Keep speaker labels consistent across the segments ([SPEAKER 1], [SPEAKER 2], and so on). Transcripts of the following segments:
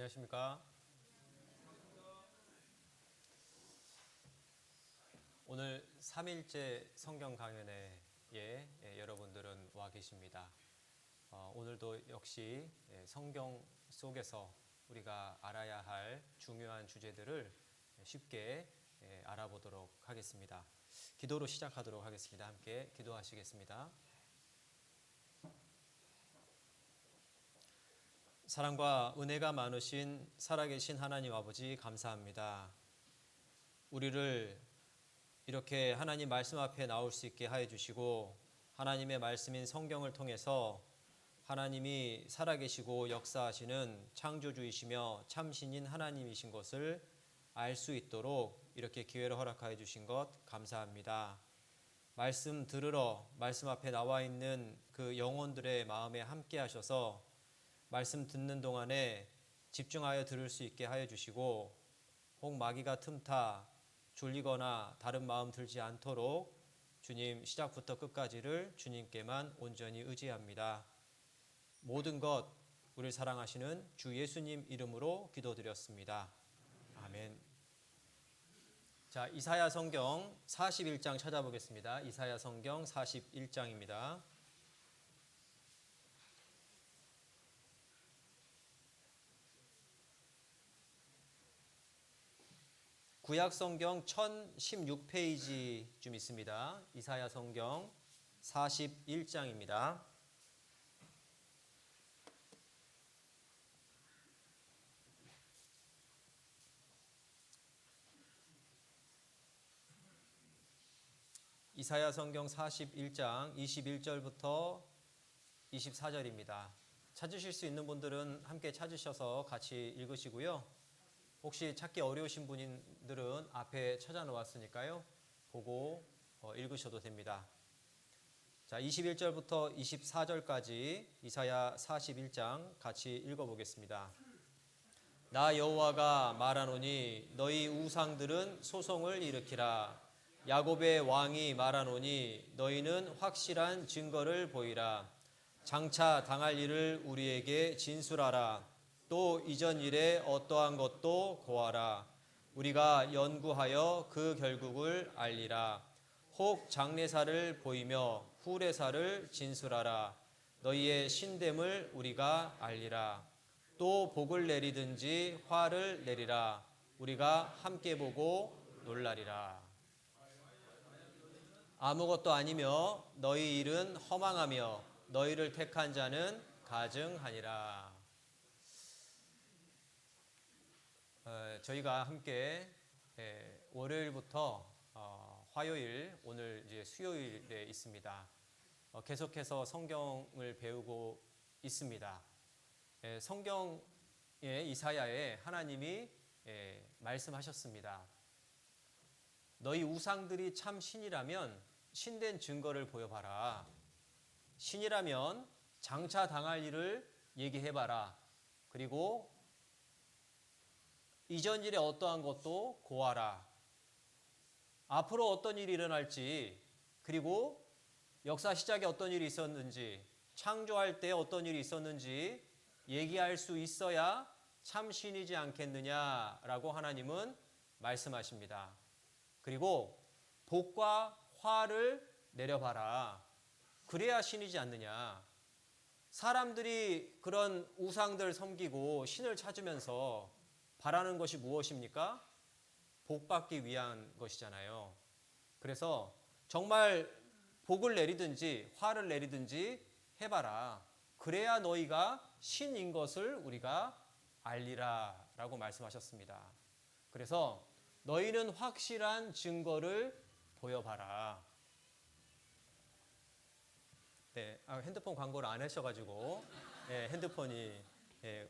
[SPEAKER 1] 안녕하십니까? 오늘 3일째 성경 강연에 여러분들은 와 계십니다. 오늘도 역시 성경 속에서 우리가 알아야 할 중요한 주제들을 쉽게 알아보도록 하겠습니다. 기도로 시작하도록 하겠습니다. 함께 기도하시겠습니다. 사랑과 은혜가 많으신 살아계신 하나님 아버지 감사합니다. 우리를 이렇게 하나님 말씀 앞에 나올 수 있게 하여 주시고 하나님의 말씀인 성경을 통해서 하나님이 살아계시고 역사하시는 창조주이시며 참신인 하나님이신 것을 알 수 있도록 이렇게 기회를 허락하여 주신 것 감사합니다. 말씀 들으러 말씀 앞에 나와 있는 그 영혼들의 마음에 함께 하셔서 말씀 듣는 동안에 집중하여 들을 수 있게 하여 주시고 혹 마귀가 틈타 졸리거나 다른 마음 들지 않도록 주님 시작부터 끝까지를 주님께만 온전히 의지합니다. 모든 것 우리를 사랑하시는 주 예수님 이름으로 기도드렸습니다. 아멘. 자, 이사야 성경 41장 찾아보겠습니다. 이사야 성경 41장입니다. 구약 성경 1016페이지쯤 있습니다. 이사야 성경 41장입니다. 이사야 성경 41장 21절부터 24절입니다. 찾으실 수 있는 분들은 함께 찾으셔서 같이 읽으시고요. 혹시 찾기 어려우신 분들은 앞에 찾아놓았으니까요. 보고 읽으셔도 됩니다. 자, 21절부터 24절까지 이사야 41장 같이 읽어보겠습니다. 나 여호와가 말하노니 너희 우상들은 소송을 일으키라. 야곱의 왕이 말하노니 너희는 확실한 증거를 보이라. 장차 당할 일을 우리에게 진술하라. 또 이전 일에 어떠한 것도 고하라. 우리가 연구하여 그 결국을 알리라. 혹 장래사를 보이며 후래사를 진술하라. 너희의 신됨을 우리가 알리라. 또 복을 내리든지 화를 내리라. 우리가 함께 보고 놀라리라. 아무것도 아니며 너희 일은 허망하며 너희를 택한 자는 가증하니라. 저희가 함께 월요일부터 화요일, 오늘 이제 수요일에 있습니다. 계속해서 성경을 배우고 있습니다. 성경의 이사야에 하나님이 말씀하셨습니다. 너희 우상들이 참 신이라면 신된 증거를 보여봐라. 신이라면 장차 당할 일을 얘기해봐라. 그리고 이전 일에 어떠한 것도 고하라. 앞으로 어떤 일이 일어날지, 그리고 역사 시작에 어떤 일이 있었는지, 창조할 때 어떤 일이 있었는지 얘기할 수 있어야 참 신이지 않겠느냐라고 하나님은 말씀하십니다. 그리고 복과 화를 내려봐라. 그래야 신이지 않느냐. 사람들이 그런 우상들 섬기고 신을 찾으면서 바라는 것이 무엇입니까? 복받기 위한 것이잖아요. 그래서 정말 복을 내리든지 화를 내리든지 해봐라. 그래야 너희가 신인 것을 우리가 알리라 라고 말씀하셨습니다. 그래서 너희는 확실한 증거를 보여봐라. 네, 핸드폰 광고를 안 하셔가지고 핸드폰이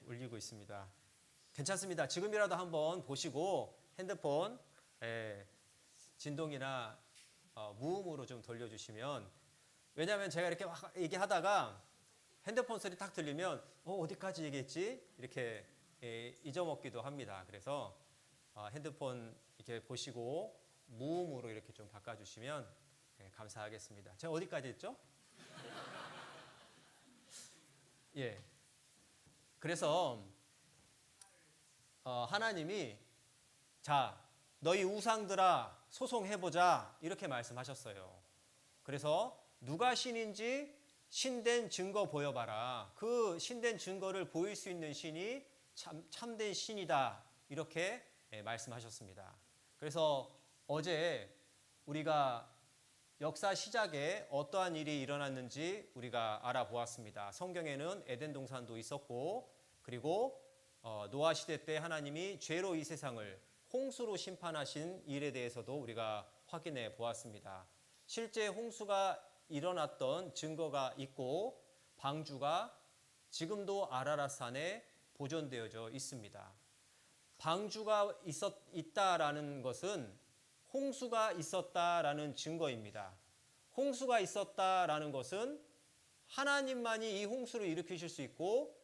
[SPEAKER 1] 울리고 있습니다. 괜찮습니다. 지금이라도 한번 보시고 핸드폰 진동이나 무음으로 좀 돌려주시면, 왜냐하면 제가 이렇게 막 얘기하다가 핸드폰 소리 딱 들리면 어디까지 얘기했지? 이렇게 잊어먹기도 합니다. 그래서 핸드폰 이렇게 보시고 무음으로 이렇게 좀 바꿔주시면 감사하겠습니다. 제가 어디까지 했죠? 예. 그래서 하나님이 자, 너희 우상들아 소송해보자 이렇게 말씀하셨어요. 그래서 누가 신인지 신된 증거 보여봐라. 그 신된 증거를 보일 수 있는 신이 참된 신이다 이렇게 말씀하셨습니다. 그래서 어제 우리가 역사 시작에 어떠한 일이 일어났는지 우리가 알아보았습니다. 성경에는 에덴 동산도 있었고, 그리고 노아 시대 때 하나님이 죄로 이 세상을 홍수로 심판하신 일에 대해서도 우리가 확인해 보았습니다. 실제 홍수가 일어났던 증거가 있고 방주가 지금도 아라랏산에 보존되어져 있습니다. 방주가 있다라는 것은 홍수가 있었다라는 증거입니다. 홍수가 있었다라는 것은 하나님만이 이 홍수를 일으키실 수 있고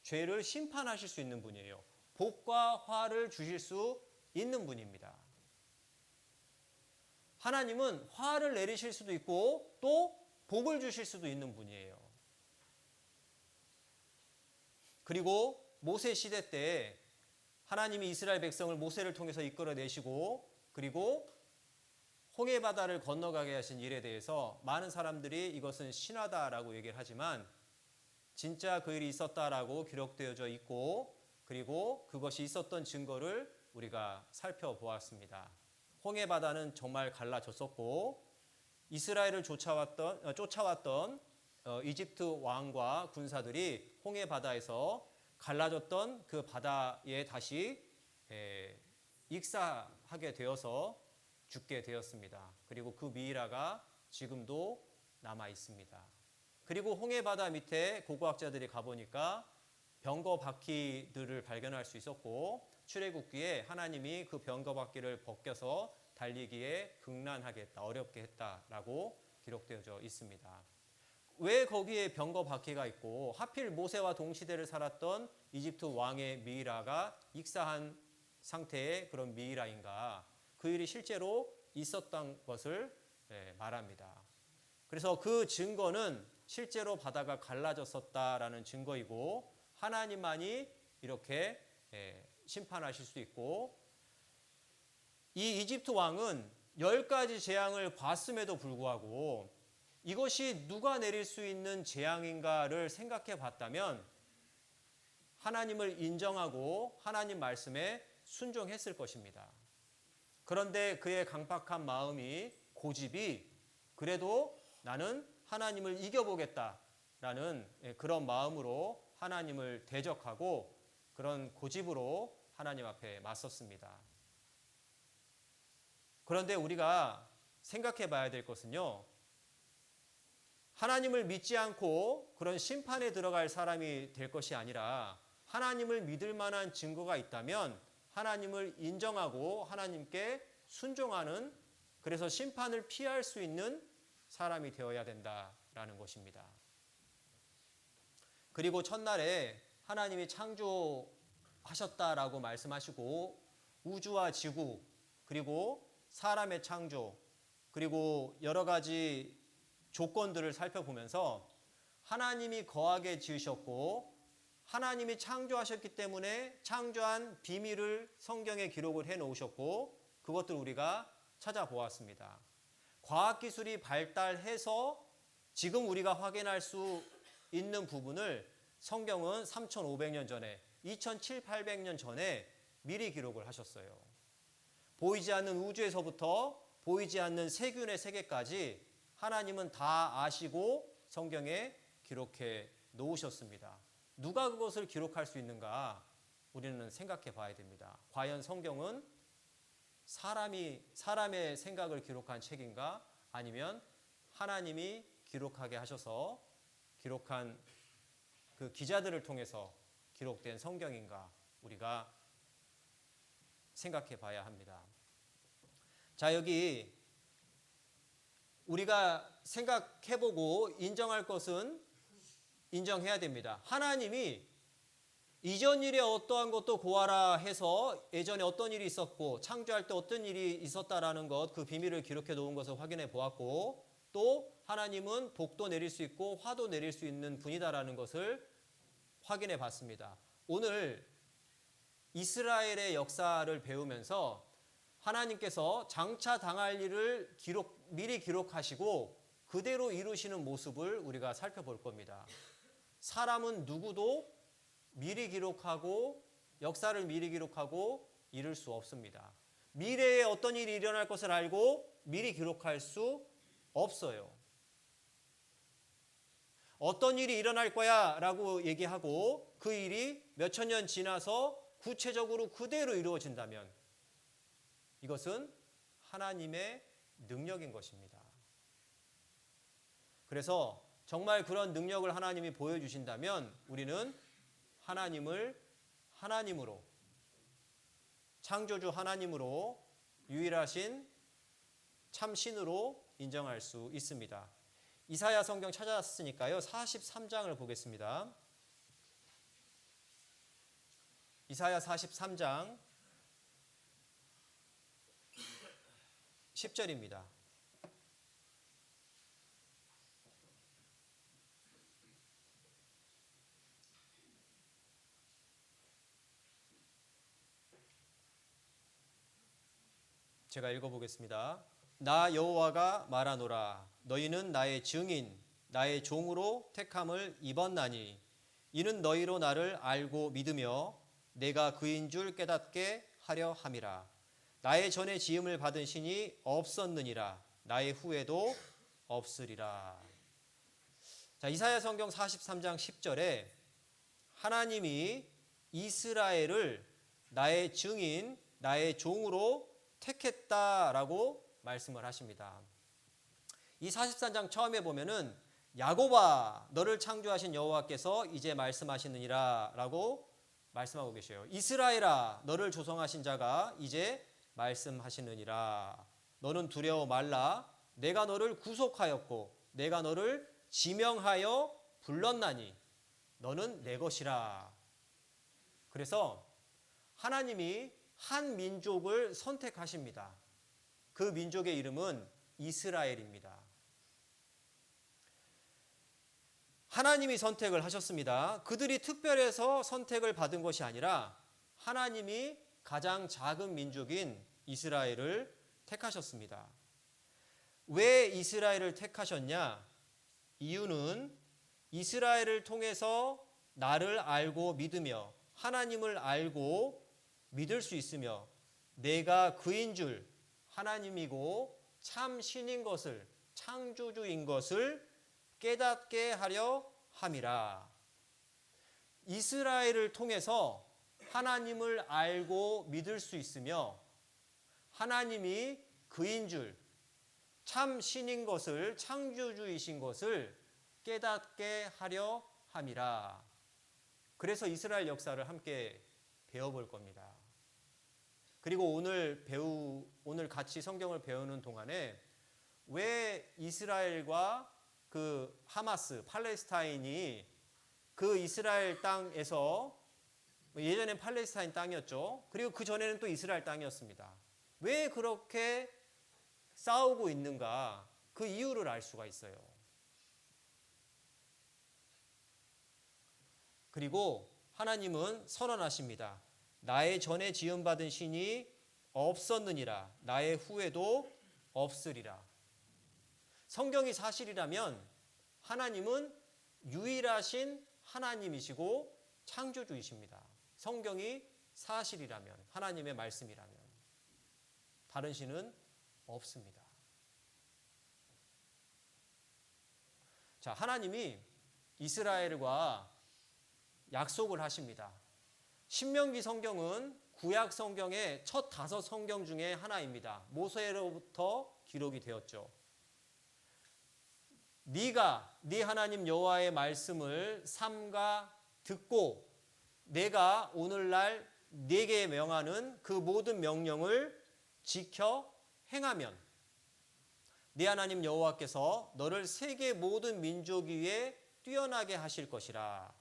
[SPEAKER 1] 죄를 심판하실 수 있는 분이에요. 복과 화를 주실 수 있는 분입니다. 하나님은 화를 내리실 수도 있고 또 복을 주실 수도 있는 분이에요. 그리고 모세 시대 때 하나님이 이스라엘 백성을 모세를 통해서 이끌어내시고, 그리고 홍해 바다를 건너가게 하신 일에 대해서 많은 사람들이 이것은 신화다라고 얘기를 하지만 진짜 그 일이 있었다라고 기록되어져 있고, 그리고 그것이 있었던 증거를 우리가 살펴보았습니다. 홍해 바다는 정말 갈라졌었고 이스라엘을 쫓아왔던 이집트 왕과 군사들이 홍해 바다에서 갈라졌던 그 바다에 다시 익사하게 되어서 죽게 되었습니다. 그리고 그 미이라가 지금도 남아 있습니다. 그리고 홍해 바다 밑에 고고학자들이 가보니까 병거 바퀴들을 발견할 수 있었고, 출애굽기에 하나님이 그 병거 바퀴를 벗겨서 달리기에 극난하게 했다, 어렵게 했다라고 기록되어져 있습니다. 왜 거기에 병거 바퀴가 있고 하필 모세와 동시대를 살았던 이집트 왕의 미이라가 익사한 상태의 그런 미이라인가? 그 일이 실제로 있었던 것을 말합니다. 그래서 그 증거는 실제로 바다가 갈라졌었다라는 증거이고 하나님만이 이렇게 심판하실 수 있고, 이 이집트 왕은 10가지 재앙을 봤음에도 불구하고 이것이 누가 내릴 수 있는 재앙인가를 생각해 봤다면 하나님을 인정하고 하나님 말씀에 순종했을 것입니다. 그런데 그의 강팍한 마음이, 고집이 그래도 나는 하나님을 이겨보겠다라는 그런 마음으로 하나님을 대적하고 그런 고집으로 하나님 앞에 맞섰습니다. 그런데 우리가 생각해 봐야 될 것은요, 하나님을 믿지 않고 그런 심판에 들어갈 사람이 될 것이 아니라 하나님을 믿을 만한 증거가 있다면 하나님을 인정하고 하나님께 순종하는, 그래서 심판을 피할 수 있는 사람이 되어야 된다라는 것입니다. 그리고 첫날에 하나님이 창조하셨다라고 말씀하시고 우주와 지구, 그리고 사람의 창조, 그리고 여러 가지 조건들을 살펴보면서 하나님이 거하게 지으셨고 하나님이 창조하셨기 때문에 창조한 비밀을 성경에 기록을 해 놓으셨고 그것들 우리가 찾아보았습니다. 과학기술이 발달해서 지금 우리가 확인할 수 있는 부분을 성경은 3,500년 전에 2,700~800년 전에 미리 기록을 하셨어요. 보이지 않는 우주에서부터 보이지 않는 세균의 세계까지 하나님은 다 아시고 성경에 기록해 놓으셨습니다. 누가 그것을 기록할 수 있는가? 우리는 생각해 봐야 됩니다. 과연 성경은 사람의 생각을 기록한 책인가? 아니면 하나님이 기록하게 하셔서 기록한 그 기자들을 통해서 기록된 성경인가? 우리가 생각해 봐야 합니다. 자, 여기 우리가 생각해보고 인정할 것은 인정해야 됩니다. 하나님이 이전 일에 어떠한 것도 고하라 해서 예전에 어떤 일이 있었고 창조할 때 어떤 일이 있었다라는 것, 그 비밀을 기록해 놓은 것을 확인해 보았고, 또 하나님은 복도 내릴 수 있고 화도 내릴 수 있는 분이다라는 것을 확인해 봤습니다. 오늘 이스라엘의 역사를 배우면서 하나님께서 장차 당할 일을 미리 기록하시고 그대로 이루시는 모습을 우리가 살펴볼 겁니다. 사람은 누구도 미리 기록하고 역사를 미리 기록하고 이룰 수 없습니다. 미래에 어떤 일이 일어날 것을 알고 미리 기록할 수 없어요. 어떤 일이 일어날 거야 라고 얘기하고 그 일이 몇천 년 지나서 구체적으로 그대로 이루어진다면 이것은 하나님의 능력인 것입니다. 그래서 정말 그런 능력을 하나님이 보여주신다면 우리는 하나님을 하나님으로, 창조주 하나님으로 유일하신 참신으로 인정할 수 있습니다. 이사야 성경 찾아왔으니까요. 43장을 보겠습니다. 이사야 43장 10절입니다. 제가 읽어보겠습니다. 나 여호와가 말하노라. 너희는 나의 증인, 나의 종으로 택함을 입었나니 이는 너희로 나를 알고 믿으며 내가 그인 줄 깨닫게 하려 함이라. 나의 전에 지음을 받은 신이 없었느니라. 나의 후에도 없으리라. 자, 이사야 성경 43장 10절에 하나님이 이스라엘을 나의 증인, 나의 종으로 택했다라고 말씀을 하십니다. 이 43장 처음에 보면은 야곱아 너를 창조하신 여호와께서 이제 말씀하시느니라 라고 말씀하고 계셔요. 이스라엘아 너를 조성하신 자가 이제 말씀하시느니라. 너는 두려워 말라. 내가 너를 구속하였고 내가 너를 지명하여 불렀나니 너는 내 것이라. 그래서 하나님이 한 민족을 선택하십니다. 그 민족의 이름은 이스라엘입니다. 하나님이 선택을 하셨습니다. 그들이 특별해서 선택을 받은 것이 아니라 하나님이 가장 작은 민족인 이스라엘을 택하셨습니다. 왜 이스라엘을 택하셨냐? 이유는 이스라엘을 통해서 나를 알고 믿으며 하나님을 알고 믿을 수 있으며 내가 그인 줄 하나님이고 참 신인 것을 창조주인 것을 깨닫게 하려 함이라. 이스라엘을 통해서 하나님을 알고 믿을 수 있으며 하나님이 그인 줄 참 신인 것을 창조주이신 것을 깨닫게 하려 함이라. 그래서 이스라엘 역사를 함께 배워볼 겁니다. 그리고 오늘 같이 성경을 배우는 동안에 왜 이스라엘과 그 하마스, 팔레스타인이 그 이스라엘 땅에서 예전엔 팔레스타인 땅이었죠. 그리고 그 전에는 또 이스라엘 땅이었습니다. 왜 그렇게 싸우고 있는가? 그 이유를 알 수가 있어요. 그리고 하나님은 선언하십니다. 나의 전에 지음받은 신이 없었느니라. 나의 후에도 없으리라. 성경이 사실이라면 하나님은 유일하신 하나님이시고 창조주이십니다. 성경이 사실이라면, 하나님의 말씀이라면 다른 신은 없습니다. 자, 하나님이 이스라엘과 약속을 하십니다. 신명기 성경은 구약 성경의 첫 5 성경 중에 하나입니다. 모세로부터 기록이 되었죠. 네가 네 하나님 여호와의 말씀을 삼가 듣고 내가 오늘날 네게 명하는 그 모든 명령을 지켜 행하면 네 하나님 여호와께서 너를 세계 모든 민족 위에 뛰어나게 하실 것이라.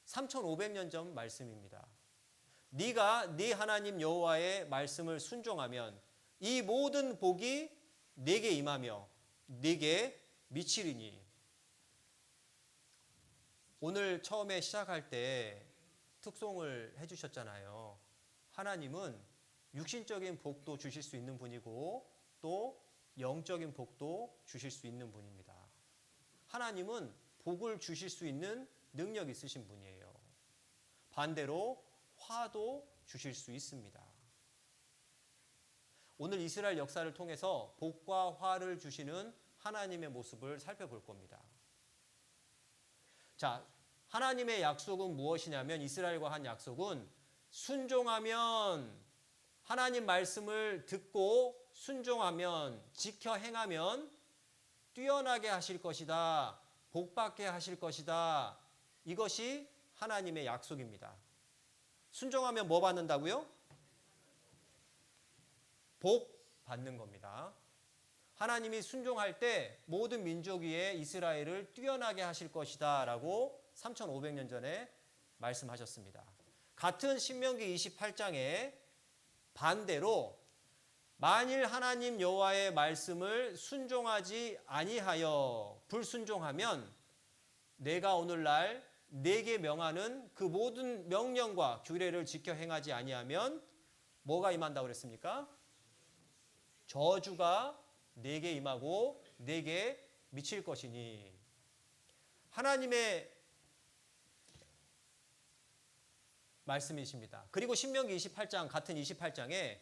[SPEAKER 1] 3500년 전 말씀입니다. 네가 네 하나님 여호와의 말씀을 순종하면 이 모든 복이 네게 임하며 네게 미치리니. 오늘 처음에 시작할 때 특송을 해주셨잖아요. 하나님은 육신적인 복도 주실 수 있는 분이고 또 영적인 복도 주실 수 있는 분입니다. 하나님은 복을 주실 수 있는 능력 있으신 분이에요. 반대로 화도 주실 수 있습니다. 오늘 이스라엘 역사를 통해서 복과 화를 주시는 하나님의 모습을 살펴볼 겁니다. 자, 하나님의 약속은 무엇이냐면, 이스라엘과 한 약속은 순종하면, 하나님 말씀을 듣고 순종하면, 지켜 행하면 뛰어나게 하실 것이다. 복받게 하실 것이다. 이것이 하나님의 약속입니다. 순종하면 뭐 받는다고요? 복 받는 겁니다. 하나님이 순종할 때 모든 민족 위에 이스라엘을 뛰어나게 하실 것이다 라고 3500년 전에 말씀하셨습니다. 같은 신명기 28장에 반대로 만일 하나님 여호와의 말씀을 순종하지 아니하여 불순종하면 내가 오늘날 내게 명하는 그 모든 명령과 규례를 지켜 행하지 아니하면 뭐가 임한다고 그랬습니까? 저주가 내게 임하고 내게 미칠 것이니. 하나님의 말씀이십니다. 그리고 신명기 28장, 같은 28장에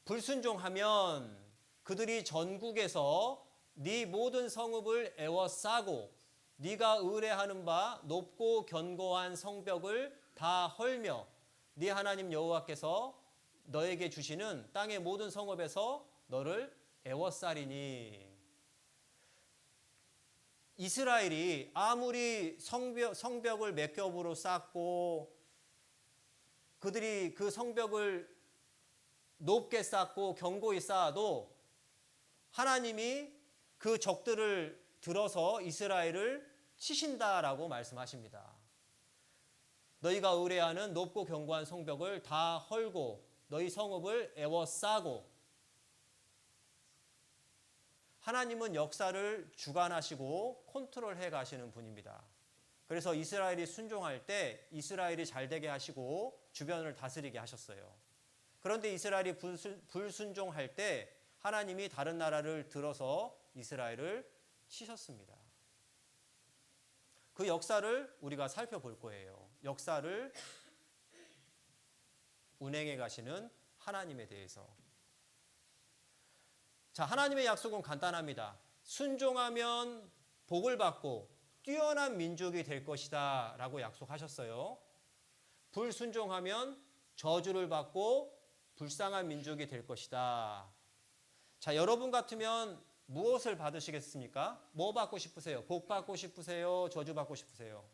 [SPEAKER 1] 불순종하면 그들이 전국에서 네 모든 성읍을 에워싸고 네가 의뢰하는 바 높고 견고한 성벽을 다 헐며 네 하나님 여호와께서 너에게 주시는 땅의 모든 성읍에서 너를 에워싸리니. 이스라엘이 아무리 성벽을 몇 겹으로 쌓고 그들이 그 성벽을 높게 쌓고 견고히 쌓아도 하나님이 그 적들을 들어서 이스라엘을 치신다라고 말씀하십니다. 너희가 의뢰하는 높고 견고한 성벽을 다 헐고 너희 성읍을 에워싸고. 하나님은 역사를 주관하시고 컨트롤해 가시는 분입니다. 그래서 이스라엘이 순종할 때 이스라엘이 잘되게 하시고 주변을 다스리게 하셨어요. 그런데 이스라엘이 불순종할 때 하나님이 다른 나라를 들어서 이스라엘을 치셨습니다. 그 역사를 우리가 살펴볼 거예요. 역사를 운행해 가시는 하나님에 대해서. 자, 하나님의 약속은 간단합니다. 순종하면 복을 받고 뛰어난 민족이 될 것이다 라고 약속하셨어요. 불순종하면 저주를 받고 불쌍한 민족이 될 것이다. 자, 여러분 같으면 무엇을 받으시겠습니까? 뭐 받고 싶으세요? 복 받고 싶으세요? 저주 받고 싶으세요?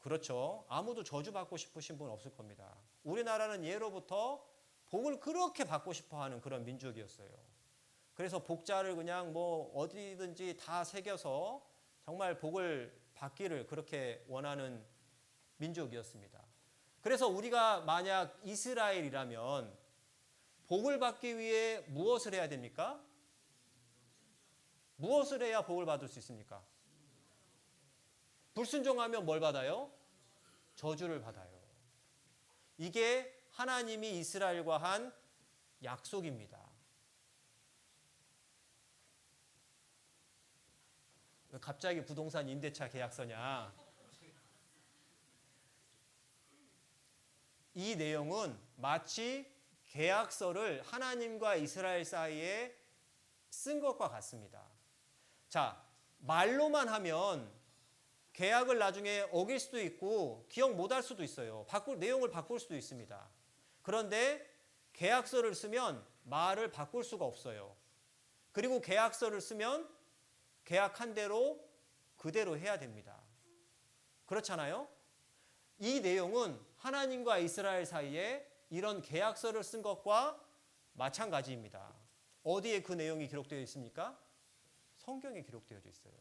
[SPEAKER 1] 그렇죠. 아무도 저주 받고 싶으신 분 없을 겁니다. 우리나라는 예로부터 복을 그렇게 받고 싶어 하는 그런 민족이었어요. 그래서 복자를 그냥 뭐 어디든지 다 새겨서 정말 복을 받기를 그렇게 원하는 민족이었습니다. 그래서 우리가 만약 이스라엘이라면 복을 받기 위해 무엇을 해야 됩니까? 무엇을 해야 복을 받을 수 있습니까? 불순종하면 뭘 받아요? 저주를 받아요. 이게 하나님이 이스라엘과 한 약속입니다. 왜 갑자기 부동산 임대차 계약서냐? 이 내용은 마치 계약서를 하나님과 이스라엘 사이에 쓴 것과 같습니다. 자, 말로만 하면 계약을 나중에 어길 수도 있고 기억 못할 수도 있어요. 내용을 바꿀 수도 있습니다. 그런데 계약서를 쓰면 말을 바꿀 수가 없어요. 그리고 계약서를 쓰면 계약한 대로 그대로 해야 됩니다. 그렇잖아요? 이 내용은 하나님과 이스라엘 사이에 이런 계약서를 쓴 것과 마찬가지입니다. 어디에 그 내용이 기록되어 있습니까? 성경에 기록되어 있어요.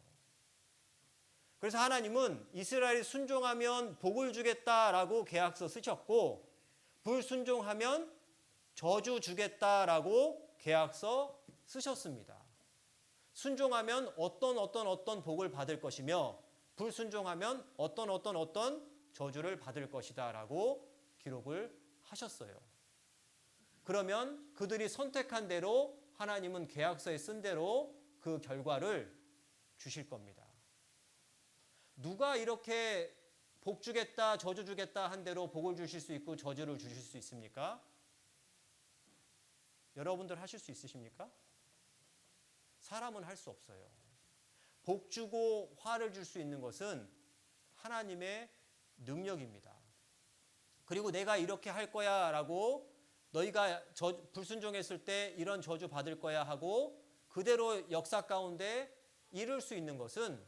[SPEAKER 1] 그래서 하나님은 이스라엘이 순종하면 복을 주겠다라고 계약서 쓰셨고 불순종하면 저주 주겠다라고 계약서 쓰셨습니다. 순종하면 어떤 복을 받을 것이며 불순종하면 어떤 저주를 받을 것이다 라고 기록을 하셨어요. 그러면 그들이 선택한 대로 하나님은 계약서에 쓴 대로 그 결과를 주실 겁니다. 누가 이렇게 복 주겠다, 저주 주겠다 한 대로 복을 주실 수 있고 저주를 주실 수 있습니까? 여러분들 하실 수 있으십니까? 사람은 할 수 없어요. 복 주고 화를 줄 수 있는 것은 하나님의 능력입니다. 그리고 내가 이렇게 할 거야 라고 너희가 불순종했을 때 이런 저주 받을 거야 하고 그대로 역사 가운데 이룰 수 있는 것은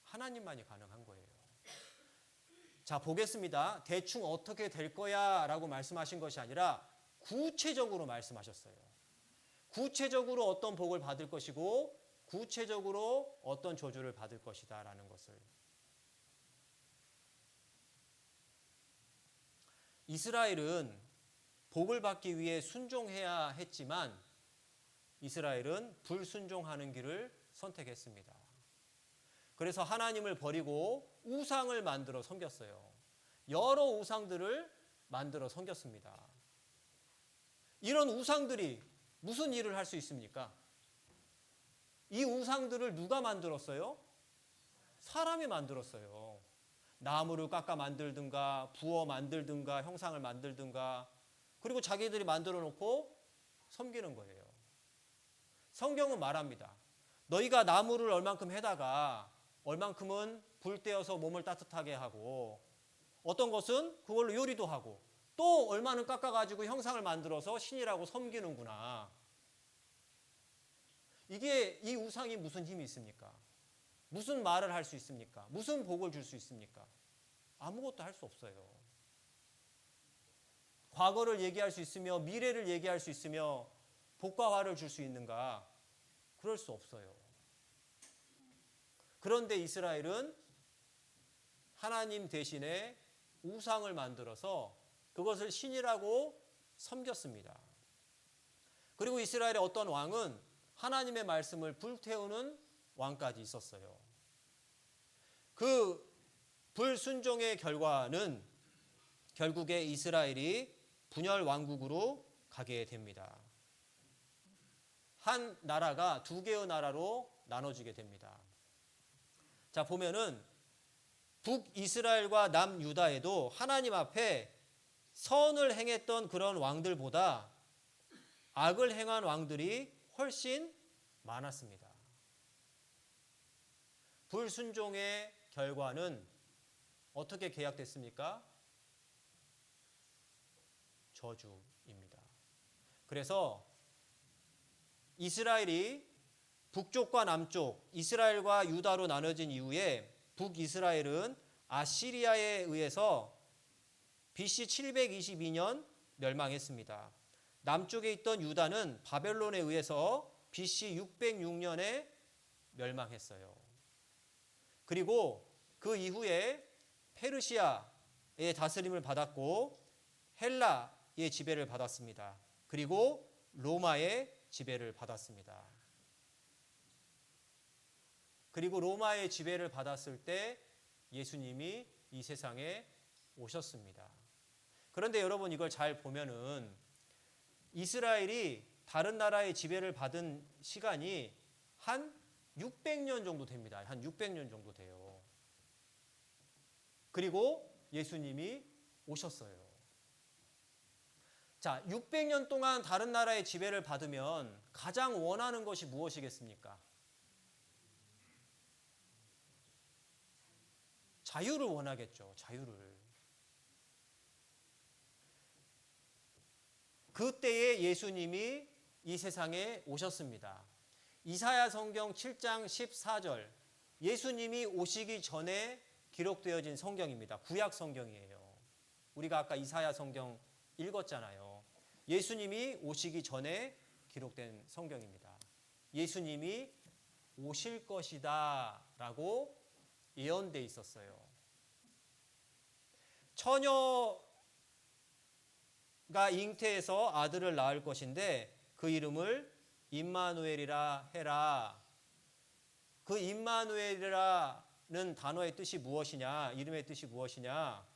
[SPEAKER 1] 하나님만이 가능한 거예요. 자, 보겠습니다. 대충 어떻게 될 거야 라고 말씀하신 것이 아니라 구체적으로 말씀하셨어요. 구체적으로 어떤 복을 받을 것이고 구체적으로 어떤 저주를 받을 것이다 라는 것을. 이스라엘은 복을 받기 위해 순종해야 했지만 이스라엘은 불순종하는 길을 선택했습니다. 그래서 하나님을 버리고 우상을 만들어 섬겼어요. 여러 우상들을 만들어 섬겼습니다. 이런 우상들이 무슨 일을 할 수 있습니까? 이 우상들을 누가 만들었어요? 사람이 만들었어요. 나무를 깎아 만들든가 부어 만들든가 형상을 만들든가 그리고 자기들이 만들어 놓고 섬기는 거예요. 성경은 말합니다. 너희가 나무를 얼만큼 해다가 얼만큼은 불 떼어서 몸을 따뜻하게 하고 어떤 것은 그걸로 요리도 하고 또 얼마는 깎아가지고 형상을 만들어서 신이라고 섬기는구나. 이게 이 우상이 무슨 힘이 있습니까? 무슨 말을 할 수 있습니까? 무슨 복을 줄 수 있습니까? 아무것도 할 수 없어요. 과거를 얘기할 수 있으며 미래를 얘기할 수 있으며 복과 화를 줄 수 있는가? 그럴 수 없어요. 그런데 이스라엘은 하나님 대신에 우상을 만들어서 그것을 신이라고 섬겼습니다. 그리고 이스라엘의 어떤 왕은 하나님의 말씀을 불태우는 왕까지 있었어요. 그 불순종의 결과는 결국에 이스라엘이 분열 왕국으로 가게 됩니다. 한 나라가 두 개의 나라로 나눠지게 됩니다. 자, 보면은 북이스라엘과 남유다에도 하나님 앞에 선을 행했던 그런 왕들보다 악을 행한 왕들이 훨씬 많았습니다. 불순종의 결과는 어떻게 계약됐습니까? 저주입니다. 그래서 이스라엘이 북쪽과 남쪽, 이스라엘과 유다로 나눠진 이후에 북이스라엘은 아시리아에 의해서 BC 722년 멸망했습니다. 남쪽에 있던 유다는 바벨론에 의해서 BC 606년에 멸망했어요. 그리고 그 이후에 페르시아의 다스림을 받았고 헬라의 지배를 받았습니다. 그리고 로마의 지배를 받았습니다. 그리고 로마의 지배를 받았을 때 예수님이 이 세상에 오셨습니다. 그런데 여러분 이걸 잘 보면은 이스라엘이 다른 나라의 지배를 받은 시간이 한 600년 정도 됩니다. 한 600년 정도 돼요. 그리고 예수님이 오셨어요. 자, 600년 동안 다른 나라의 지배를 받으면 가장 원하는 것이 무엇이겠습니까? 자유를 원하겠죠. 자유를. 그때에 예수님이 이 세상에 오셨습니다. 이사야 성경 7장 14절. 예수님이 오시기 전에 기록되어진 성경입니다. 구약 성경이에요. 우리가 아까 이사야 성경 읽었잖아요. 예수님이 오시기 전에 기록된 성경입니다. 예수님이 오실 것이다 라고 예언되어 있었어요. 처녀가 잉태해서 아들을 낳을 것인데 그 이름을 임마누엘이라 해라. 그 임마누엘이라 단어의 뜻이 무엇이냐, 이름의 뜻이 무엇이냐?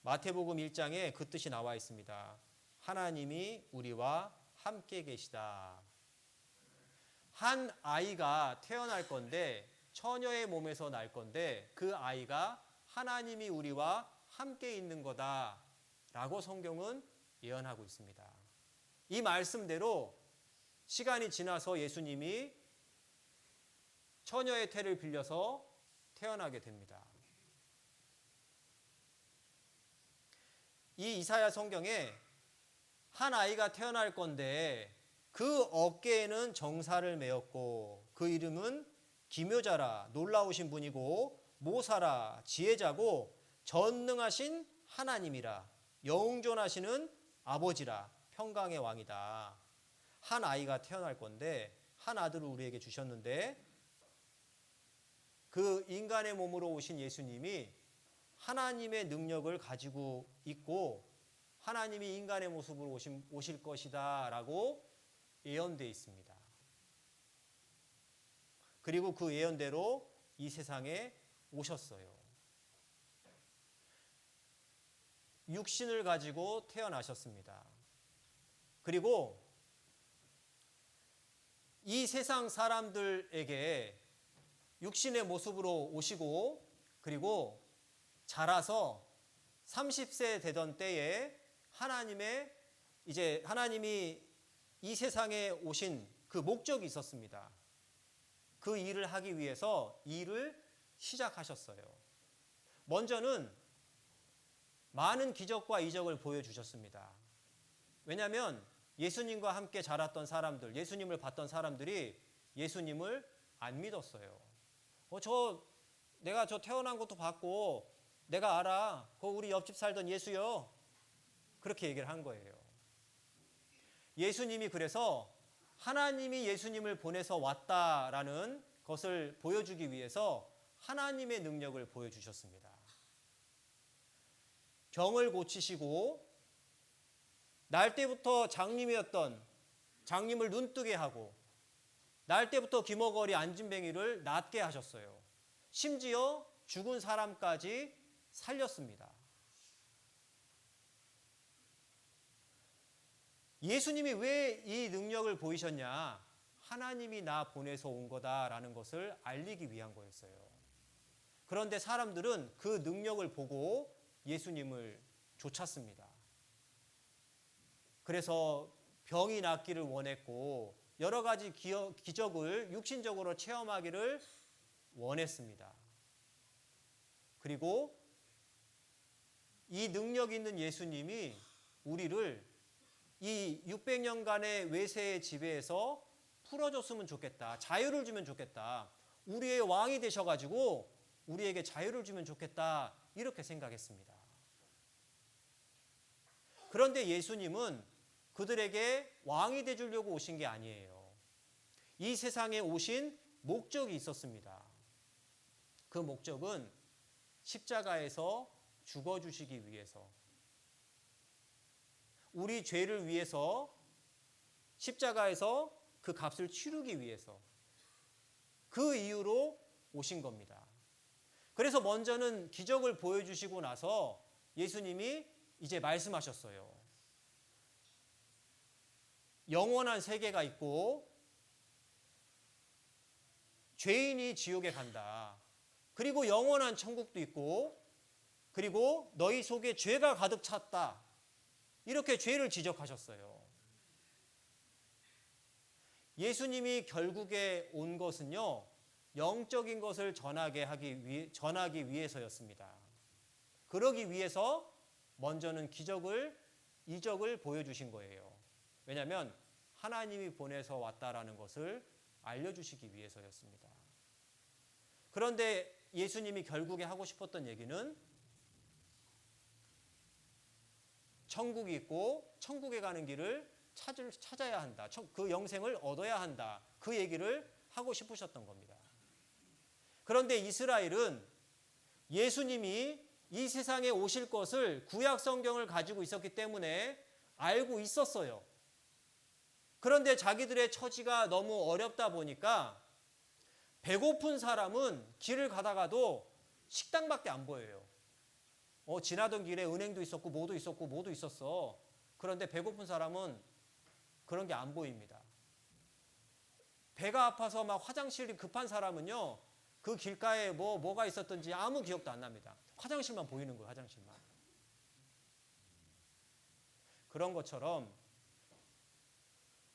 [SPEAKER 1] 마태복음 1장에 그 뜻이 나와 있습니다. 하나님이 우리와 함께 계시다. 한 아이가 태어날 건데, 처녀의 몸에서 날 건데, 그 아이가 하나님이 우리와 함께 있는 거다라고 성경은 예언하고 있습니다. 이 말씀대로 시간이 지나서 예수님이 처녀의 태를 빌려서 태어나게 됩니다. 이 이사야 성경에 한 아이가 태어날 건데 그 어깨에는 정사를 메었고 그 이름은 기묘자라, 놀라우신 분이고 모사라, 지혜자고 전능하신 하나님이라, 영존하시는 아버지라, 평강의 왕이다. 한 아이가 태어날 건데 한 아들을 우리에게 주셨는데 그 인간의 몸으로 오신 예수님이 하나님의 능력을 가지고 있고 하나님이 인간의 모습으로 오실 것이다 라고 예언되어 있습니다. 그리고 그 예언대로 이 세상에 오셨어요. 육신을 가지고 태어나셨습니다. 그리고 이 세상 사람들에게 육신의 모습으로 오시고 그리고 자라서 30세 되던 때에 하나님이 이 세상에 오신 그 목적이 있었습니다. 그 일을 하기 위해서 일을 시작하셨어요. 먼저는 많은 기적과 이적을 보여주셨습니다. 왜냐하면 예수님과 함께 자랐던 사람들, 예수님을 봤던 사람들이 예수님을 안 믿었어요. 내가 태어난 것도 봤고 내가 알아. 그거 우리 옆집 살던 예수요. 그렇게 얘기를 한 거예요. 예수님이 그래서 하나님이 예수님을 보내서 왔다라는 것을 보여주기 위해서 하나님의 능력을 보여주셨습니다. 병을 고치시고 날 때부터 장님이었던 장님을 눈뜨게 하고 날 때부터 기머거리 안진뱅이를 낫게 하셨어요. 심지어 죽은 사람까지 살렸습니다. 예수님이 왜 이 능력을 보이셨냐? 하나님이 나 보내서 온 거다라는 것을 알리기 위한 거였어요. 그런데 사람들은 그 능력을 보고 예수님을 쫓았습니다. 그래서 병이 낫기를 원했고 여러 가지 기적을 육신적으로 체험하기를 원했습니다. 그리고 이 능력 있는 예수님이 우리를 이 600년간의 외세의 지배에서 풀어줬으면 좋겠다. 자유를 주면 좋겠다. 우리의 왕이 되셔가지고 우리에게 자유를 주면 좋겠다. 이렇게 생각했습니다. 그런데 예수님은 그들에게 왕이 되주려고 오신 게 아니에요. 이 세상에 오신 목적이 있었습니다. 그 목적은 십자가에서 죽어주시기 위해서, 우리 죄를 위해서 십자가에서 그 값을 치르기 위해서, 그 이유로 오신 겁니다. 그래서 먼저는 기적을 보여주시고 나서 예수님이 이제 말씀하셨어요. 영원한 세계가 있고 죄인이 지옥에 간다. 그리고 영원한 천국도 있고 그리고 너희 속에 죄가 가득 찼다. 이렇게 죄를 지적하셨어요. 예수님이 결국에 온 것은요, 영적인 것을 전하기 위해서였습니다. 그러기 위해서 먼저는 이적을 보여주신 거예요. 왜냐하면 하나님이 보내서 왔다라는 것을 알려주시기 위해서였습니다. 그런데 예수님이 결국에 하고 싶었던 얘기는 천국이 있고 천국에 가는 길을 찾아야 한다. 그 영생을 얻어야 한다. 그 얘기를 하고 싶으셨던 겁니다. 그런데 이스라엘은 예수님이 이 세상에 오실 것을 구약 성경을 가지고 있었기 때문에 알고 있었어요. 그런데 자기들의 처지가 너무 어렵다 보니까 배고픈 사람은 길을 가다가도 식당밖에 안 보여요. 지나던 길에 은행도 있었고 뭐도 있었고 뭐도 있었어. 그런데 배고픈 사람은 그런 게 안 보입니다. 배가 아파서 막 화장실이 급한 사람은요, 그 길가에 뭐가 있었던지 아무 기억도 안 납니다. 화장실만 보이는 거예요, 화장실만. 그런 것처럼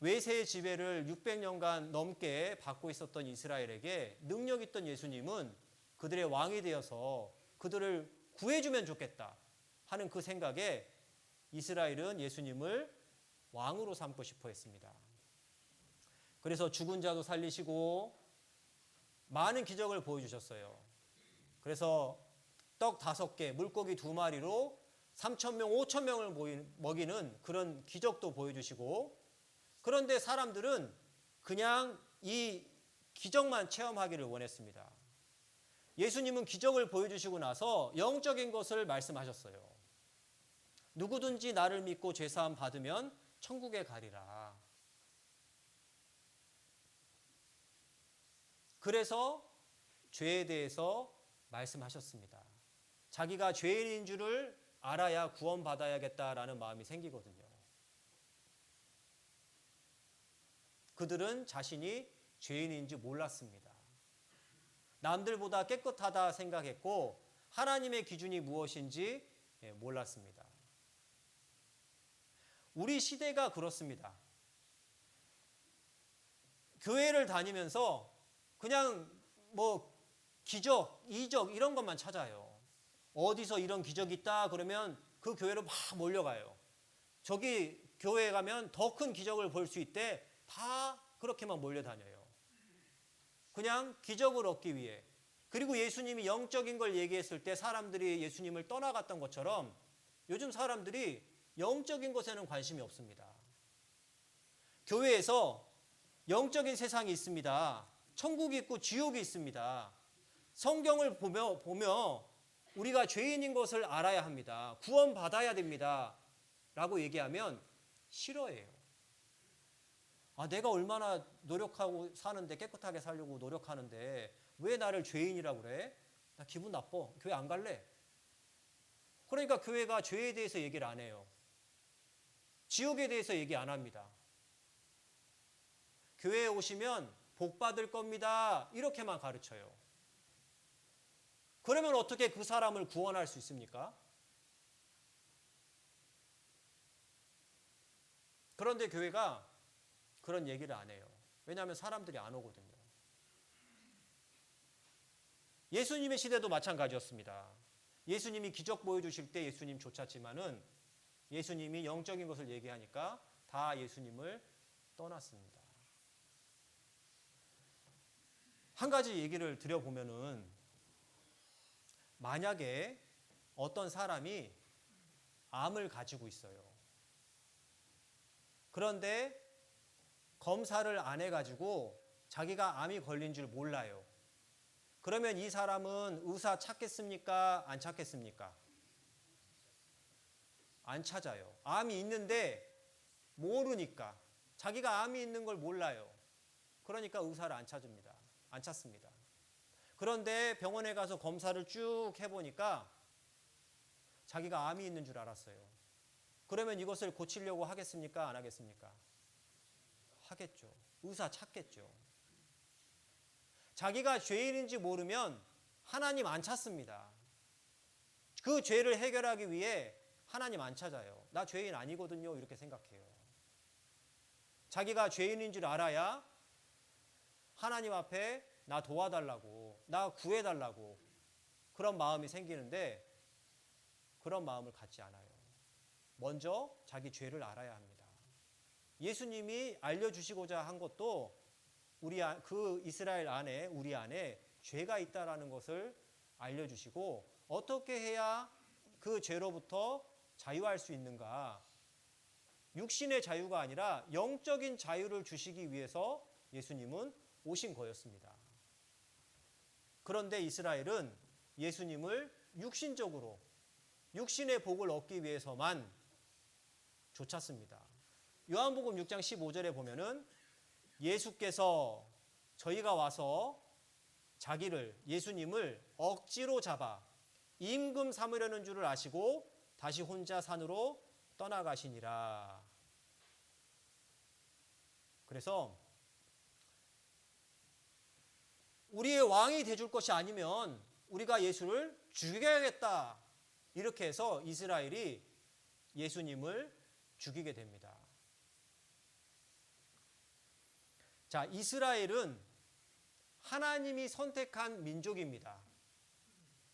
[SPEAKER 1] 외세의 지배를 600년간 넘게 받고 있었던 이스라엘에게 능력 있던 예수님은 그들의 왕이 되어서 그들을 구해주면 좋겠다 하는 그 생각에 이스라엘은 예수님을 왕으로 삼고 싶어 했습니다. 그래서 죽은 자도 살리시고 많은 기적을 보여주셨어요. 그래서 떡 5개, 물고기 2마리로 3,000명, 5,000명을 먹이는 그런 기적도 보여주시고, 그런데 사람들은 그냥 이 기적만 체험하기를 원했습니다. 예수님은 기적을 보여주시고 나서 영적인 것을 말씀하셨어요. 누구든지 나를 믿고 죄사함 받으면 천국에 가리라. 그래서 죄에 대해서 말씀하셨습니다. 자기가 죄인인 줄을 알아야 구원받아야겠다라는 마음이 생기거든요. 그들은 자신이 죄인인지 몰랐습니다. 남들보다 깨끗하다 생각했고 하나님의 기준이 무엇인지 몰랐습니다. 우리 시대가 그렇습니다. 교회를 다니면서 그냥 기적, 이적 이런 것만 찾아요. 어디서 이런 기적이 있다 그러면 그 교회로 막 몰려가요. 저기 교회에 가면 더 큰 기적을 볼 수 있대. 다 그렇게만 몰려다녀요. 그냥 기적을 얻기 위해. 그리고 예수님이 영적인 걸 얘기했을 때 사람들이 예수님을 떠나갔던 것처럼 요즘 사람들이 영적인 것에는 관심이 없습니다. 교회에서 영적인 세상이 있습니다. 천국이 있고 지옥이 있습니다. 성경을 보며 우리가 죄인인 것을 알아야 합니다. 구원받아야 됩니다. 라고 얘기하면 싫어해요. 내가 얼마나 노력하고 사는데, 깨끗하게 살려고 노력하는데 왜 나를 죄인이라고 그래? 나 기분 나빠. 교회 안 갈래. 그러니까 교회가 죄에 대해서 얘기를 안 해요. 지옥에 대해서 얘기 안 합니다. 교회에 오시면 복 받을 겁니다. 이렇게만 가르쳐요. 그러면 어떻게 그 사람을 구원할 수 있습니까? 그런데 교회가 그런 얘기를 안 해요. 왜냐하면 사람들이 안 오거든요. 예수님의 시대도 마찬가지였습니다. 예수님이 기적 보여주실 때 예수님 쫓았지만은 예수님이 영적인 것을 얘기하니까 다 예수님을 떠났습니다. 한 가지 얘기를 드려보면은, 만약에 어떤 사람이 암을 가지고 있어요. 그런데 검사를 안 해가지고 자기가 암이 걸린 줄 몰라요. 그러면 이 사람은 의사 찾겠습니까? 안 찾겠습니까? 안 찾아요. 암이 있는데 모르니까. 자기가 암이 있는 걸 몰라요. 그러니까 의사를 안 찾습니다. 그런데 병원에 가서 검사를 쭉 해보니까 자기가 암이 있는 줄 알았어요. 그러면 이것을 고치려고 하겠습니까? 안 하겠습니까? 하겠죠. 의사 찾겠죠. 자기가 죄인인지 모르면 하나님 안 찾습니다. 그 죄를 해결하기 위해 하나님 안 찾아요. 나 죄인 아니거든요. 이렇게 생각해요. 자기가 죄인인 줄 알아야 하나님 앞에 나 도와달라고, 나 구해달라고 그런 마음이 생기는데 그런 마음을 갖지 않아요. 먼저 자기 죄를 알아야 합니다. 예수님이 알려주시고자 한 것도 그 이스라엘 안에, 우리 안에 죄가 있다라는 것을 알려주시고 어떻게 해야 그 죄로부터 자유할 수 있는가. 육신의 자유가 아니라 영적인 자유를 주시기 위해서 예수님은 오신 거였습니다. 그런데 이스라엘은 예수님을 육신적으로, 육신의 복을 얻기 위해서만 쫓았습니다. 요한복음 6장 15절에 보면은 예수께서 저희가 와서 예수님을 억지로 잡아 임금 삼으려는 줄을 아시고 다시 혼자 산으로 떠나가시니라. 그래서 우리의 왕이 되줄 것이 아니면 우리가 예수를 죽여야겠다. 이렇게 해서 이스라엘이 예수님을 죽이게 됩니다. 자, 이스라엘은 하나님이 선택한 민족입니다.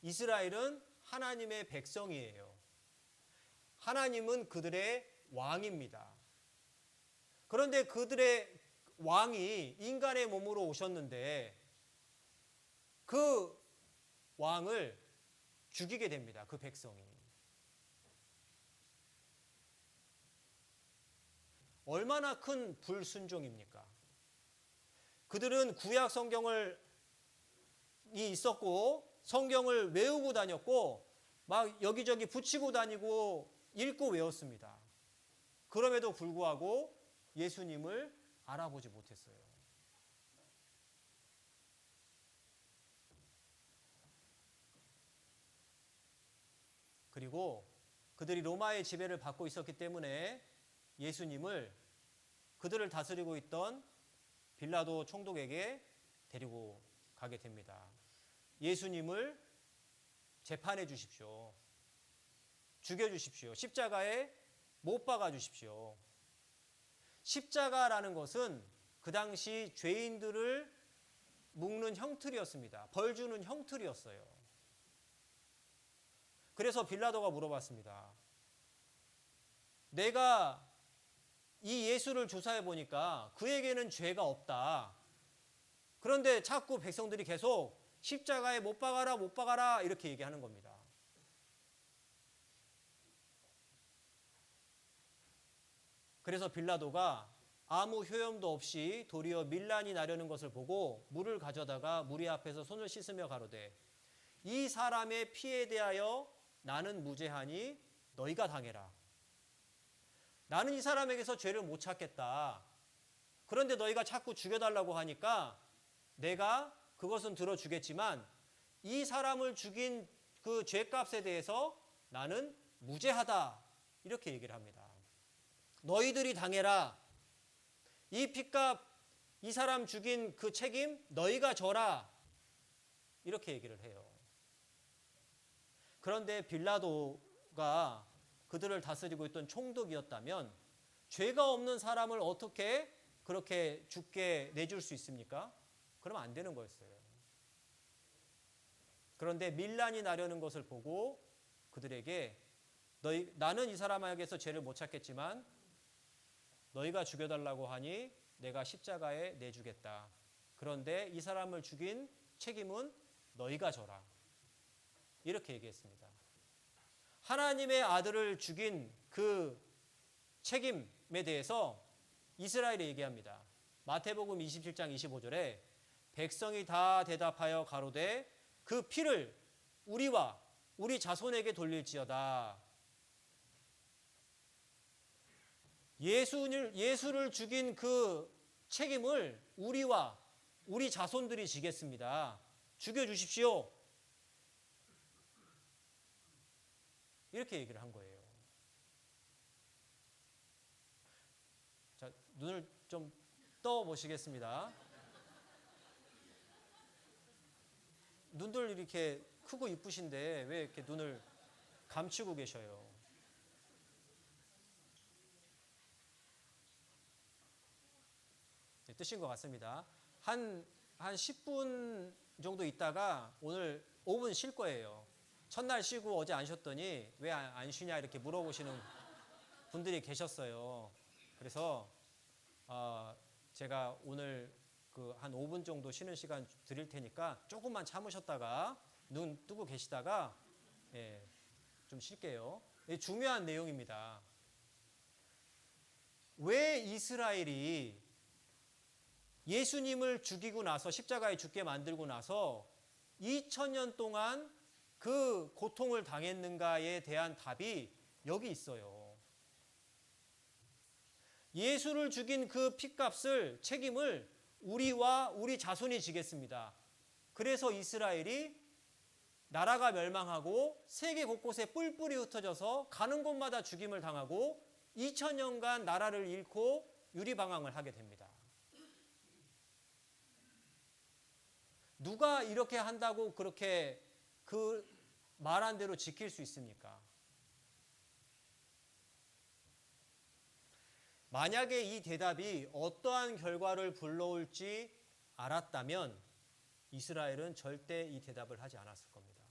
[SPEAKER 1] 이스라엘은 하나님의 백성이에요. 하나님은 그들의 왕입니다. 그런데 그들의 왕이 인간의 몸으로 오셨는데 그 왕을 죽이게 됩니다. 그 백성이. 얼마나 큰 불순종입니까? 그들은 구약 성경을 있었고 성경을 외우고 다녔고 막 여기저기 붙이고 다니고 읽고 외웠습니다. 그럼에도 불구하고 예수님을 알아보지 못했어요. 그리고 그들이 로마의 지배를 받고 있었기 때문에 예수님을 그들을 다스리고 있던 빌라도 총독에게 데리고 가게 됩니다. 예수님을 재판해 주십시오. 죽여 주십시오. 십자가에 못 박아 주십시오. 십자가라는 것은 그 당시 죄인들을 묶는 형틀이었습니다. 벌 주는 형틀이었어요. 그래서 빌라도가 물어봤습니다. 내가 이 예수를 조사해 보니까 그에게는 죄가 없다. 그런데 자꾸 백성들이 계속 십자가에 못 박아라, 못 박아라 이렇게 얘기하는 겁니다. 그래서 빌라도가 아무 효염도 없이 도리어 밀란이 나려는 것을 보고 물을 가져다가 무리 앞에서 손을 씻으며 가로되 이 사람의 피에 대하여 나는 무죄하니 너희가 당해라. 나는 이 사람에게서 죄를 못 찾겠다. 그런데 너희가 자꾸 죽여달라고 하니까 내가 그것은 들어주겠지만 이 사람을 죽인 그 죄값에 대해서 나는 무죄하다. 이렇게 얘기를 합니다. 너희들이 당해라. 이 핏값, 이 사람 죽인 그 책임 너희가 져라. 이렇게 얘기를 해요. 그런데 빌라도가 그들을 다스리고 있던 총독이었다면 죄가 없는 사람을 어떻게 그렇게 죽게 내줄 수 있습니까? 그러면 안 되는 거였어요. 그런데 밀란이 나려는 것을 보고 그들에게 나는 이 사람에게서 죄를 못 찾겠지만 너희가 죽여달라고 하니 내가 십자가에 내주겠다. 그런데 이 사람을 죽인 책임은 너희가 져라. 이렇게 얘기했습니다. 하나님의 아들을 죽인 그 책임에 대해서 이스라엘이 얘기합니다. 마태복음 27장 25절에 백성이 다 대답하여 가로되 그 피를 우리와 우리 자손에게 돌릴지어다. 예수를 죽인 그 책임을 우리와 우리 자손들이 지겠습니다. 죽여주십시오. 이렇게 얘기를 한 거예요. 자, 눈을 좀 떠 보시겠습니다. 눈들 이렇게 크고 이쁘신데 왜 이렇게 눈을 감추고 계셔요? 네, 뜨신 것 같습니다. 한 10분 정도 있다가 오늘 5분 쉴 거예요. 첫날 쉬고 어제 안 쉬었더니 왜 안 쉬냐 이렇게 물어보시는 분들이 계셨어요. 그래서 제가 오늘 그 한 5분 정도 쉬는 시간 드릴 테니까 조금만 참으셨다가 눈 뜨고 계시다가 좀 쉴게요. 중요한 내용입니다. 왜 이스라엘이 예수님을 죽이고 나서 십자가에 죽게 만들고 나서 2000년 동안 그 고통을 당했는가에 대한 답이 여기 있어요. 예수를 죽인 그 핏값을 책임을 우리와 우리 자손이 지겠습니다. 그래서 이스라엘이 나라가 멸망하고 세계 곳곳에 뿔뿔이 흩어져서 가는 곳마다 죽임을 당하고 2000년간 나라를 잃고 유리방황을 하게 됩니다. 누가 이렇게 한다고 그렇게 그 말한 대로 지킬 수 있습니까? 만약에 이 대답이 어떠한 결과를 불러올지 알았다면 이스라엘은 절대 이 대답을 하지 않았을 겁니다.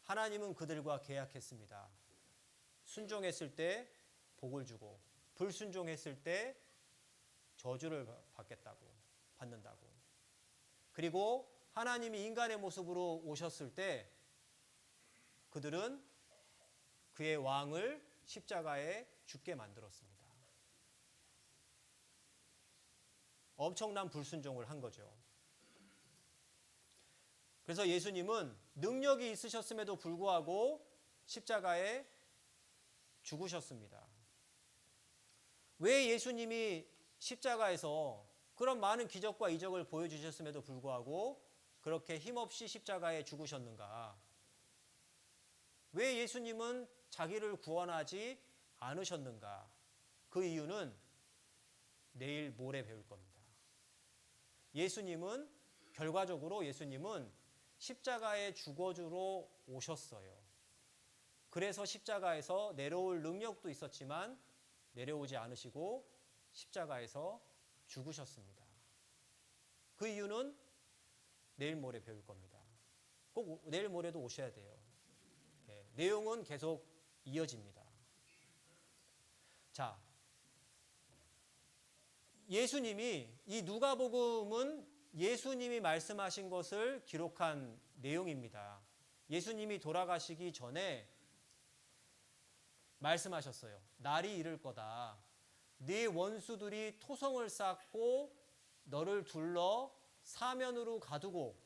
[SPEAKER 1] 하나님은 그들과 계약했습니다. 순종했을 때 복을 주고 불순종했을 때 저주를 받는다고. 그리고 하나님이 인간의 모습으로 오셨을 때 그들은 그의 왕을 십자가에 죽게 만들었습니다. 엄청난 불순종을 한 거죠. 그래서 예수님은 능력이 있으셨음에도 불구하고 십자가에 죽으셨습니다. 왜 예수님이 십자가에서 그런 많은 기적과 이적을 보여주셨음에도 불구하고 그렇게 힘없이 십자가에 죽으셨는가? 왜 예수님은 자기를 구원하지 않으셨는가? 그 이유는 내일 모레 배울 겁니다. 결과적으로 예수님은 십자가에 죽어주러 오셨어요. 그래서 십자가에서 내려올 능력도 있었지만 내려오지 않으시고 십자가에서 죽으셨습니다. 그 이유는 내일 모레 배울 겁니다. 꼭 내일 모레도 오셔야 돼요. 네, 내용은 계속 이어집니다. 자, 예수님이 이 누가복음은 예수님이 말씀하신 것을 기록한 내용입니다. 예수님이 돌아가시기 전에 말씀하셨어요. 날이 이를 거다. 네 원수들이 토성을 쌓고 너를 둘러 사면으로 가두고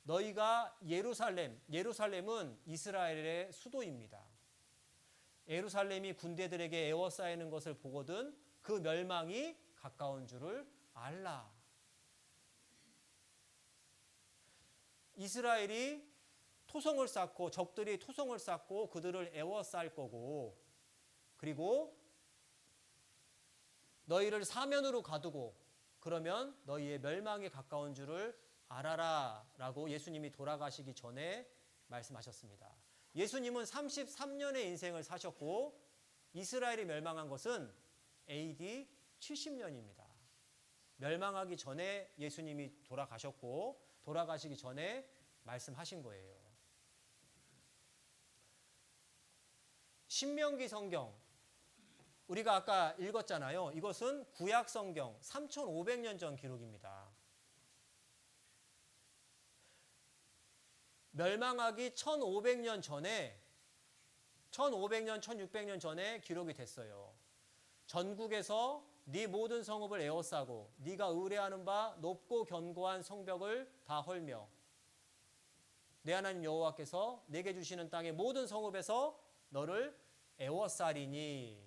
[SPEAKER 1] 너희가 예루살렘은 이스라엘의 수도입니다. 예루살렘이 군대들에게 에워싸이는 것을 보거든 그 멸망이 가까운 줄을 알라. 이스라엘이 토성을 쌓고 적들이 토성을 쌓고 그들을 에워쌀 거고 그리고 너희를 사면으로 가두고 그러면 너희의 멸망이 가까운 줄을 알아라 라고 예수님이 돌아가시기 전에 말씀하셨습니다. 예수님은 33년의 인생을 사셨고 이스라엘이 멸망한 것은 AD 70년입니다. 멸망하기 전에 예수님이 돌아가셨고 돌아가시기 전에 말씀하신 거예요. 신명기 성경 우리가 아까 읽었잖아요. 이것은 구약 성경 3500년 전 기록입니다. 멸망하기 1500년 전에 1500년, 1600년 전에 기록이 됐어요. 전국에서 네 모든 성읍을 에워싸고 네가 의뢰하는 바 높고 견고한 성벽을 다 헐며 내 하나님 여호와께서 내게 주시는 땅의 모든 성읍에서 너를 에워싸리니.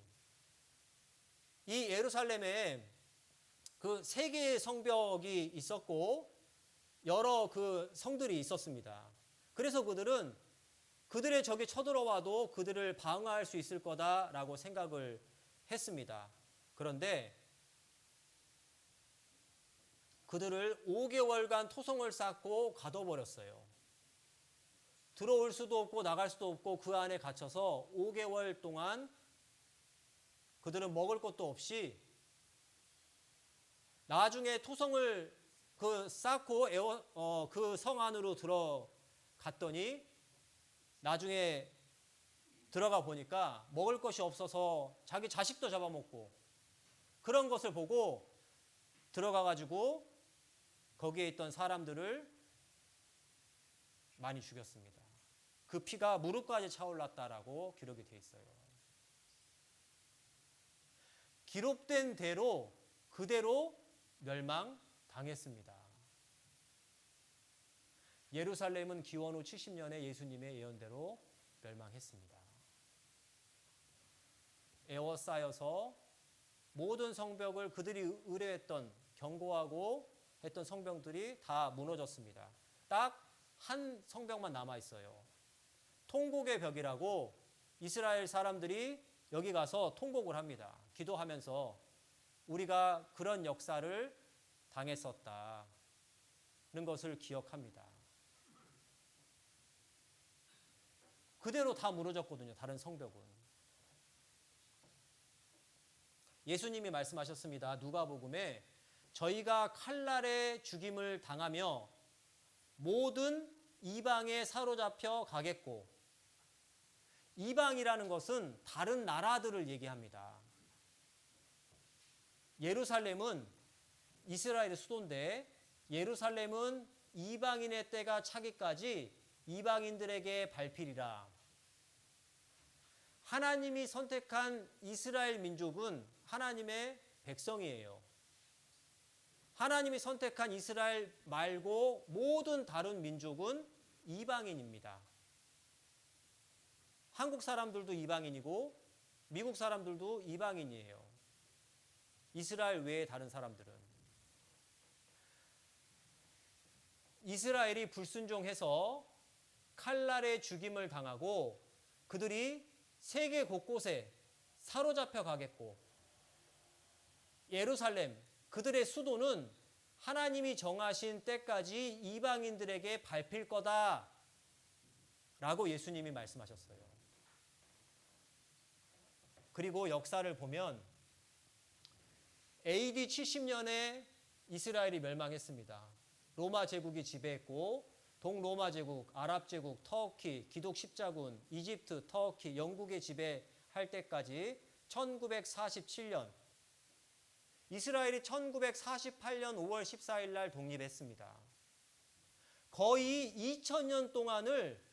[SPEAKER 1] 이 예루살렘에 그 세 개의 성벽이 있었고 여러 그 성들이 있었습니다. 그래서 그들은 그들의 적이 쳐들어와도 그들을 방어할 수 있을 거다라고 생각을 했습니다. 그런데 그들을 5개월간 토성을 쌓고 가둬버렸어요. 들어올 수도 없고 나갈 수도 없고 그 안에 갇혀서 5개월 동안 그들은 먹을 것도 없이 나중에 토성을 쌓고 그 성 안으로 들어갔더니 나중에 들어가 보니까 먹을 것이 없어서 자기 자식도 잡아먹고 그런 것을 보고 들어가가지고 거기에 있던 사람들을 많이 죽였습니다. 그 피가 무릎까지 차올랐다라고 기록이 되어 있어요. 기록된 대로 그대로 멸망당했습니다. 예루살렘은 기원 후 70년에 예수님의 예언대로 멸망했습니다. 에워싸여서 모든 성벽을 그들이 의뢰했던 견고하고 했던 성벽들이 다 무너졌습니다. 딱 한 성벽만 남아 있어요. 통곡의 벽이라고 이스라엘 사람들이 여기 가서 통곡을 합니다. 기도하면서 우리가 그런 역사를 당했었다는 것을 기억합니다. 그대로 다 무너졌거든요. 다른 성벽은. 예수님이 말씀하셨습니다. 누가복음에 저희가 칼날에 죽임을 당하며 모든 이방에 사로잡혀 가겠고, 이방이라는 것은 다른 나라들을 얘기합니다. 예루살렘은 이스라엘의 수도인데 예루살렘은 이방인의 때가 차기까지 이방인들에게 밟히리라. 하나님이 선택한 이스라엘 민족은 하나님의 백성이에요. 하나님이 선택한 이스라엘 말고 모든 다른 민족은 이방인입니다. 한국 사람들도 이방인이고 미국 사람들도 이방인이에요. 이스라엘 외의 다른 사람들은. 이스라엘이 불순종해서 칼날의 죽임을 당하고 그들이 세계 곳곳에 사로잡혀 가겠고, 예루살렘, 그들의 수도는 하나님이 정하신 때까지 이방인들에게 밟힐 거다 라고 예수님이 말씀하셨어요. 그리고 역사를 보면 AD 70년에 이스라엘이 멸망했습니다. 로마 제국이 지배했고 동로마 제국, 아랍 제국, 터키, 기독 십자군, 이집트, 터키, 영국의 지배할 때까지 1947년, 이스라엘이 1948년 5월 14일 날 독립했습니다. 거의 2000년 동안을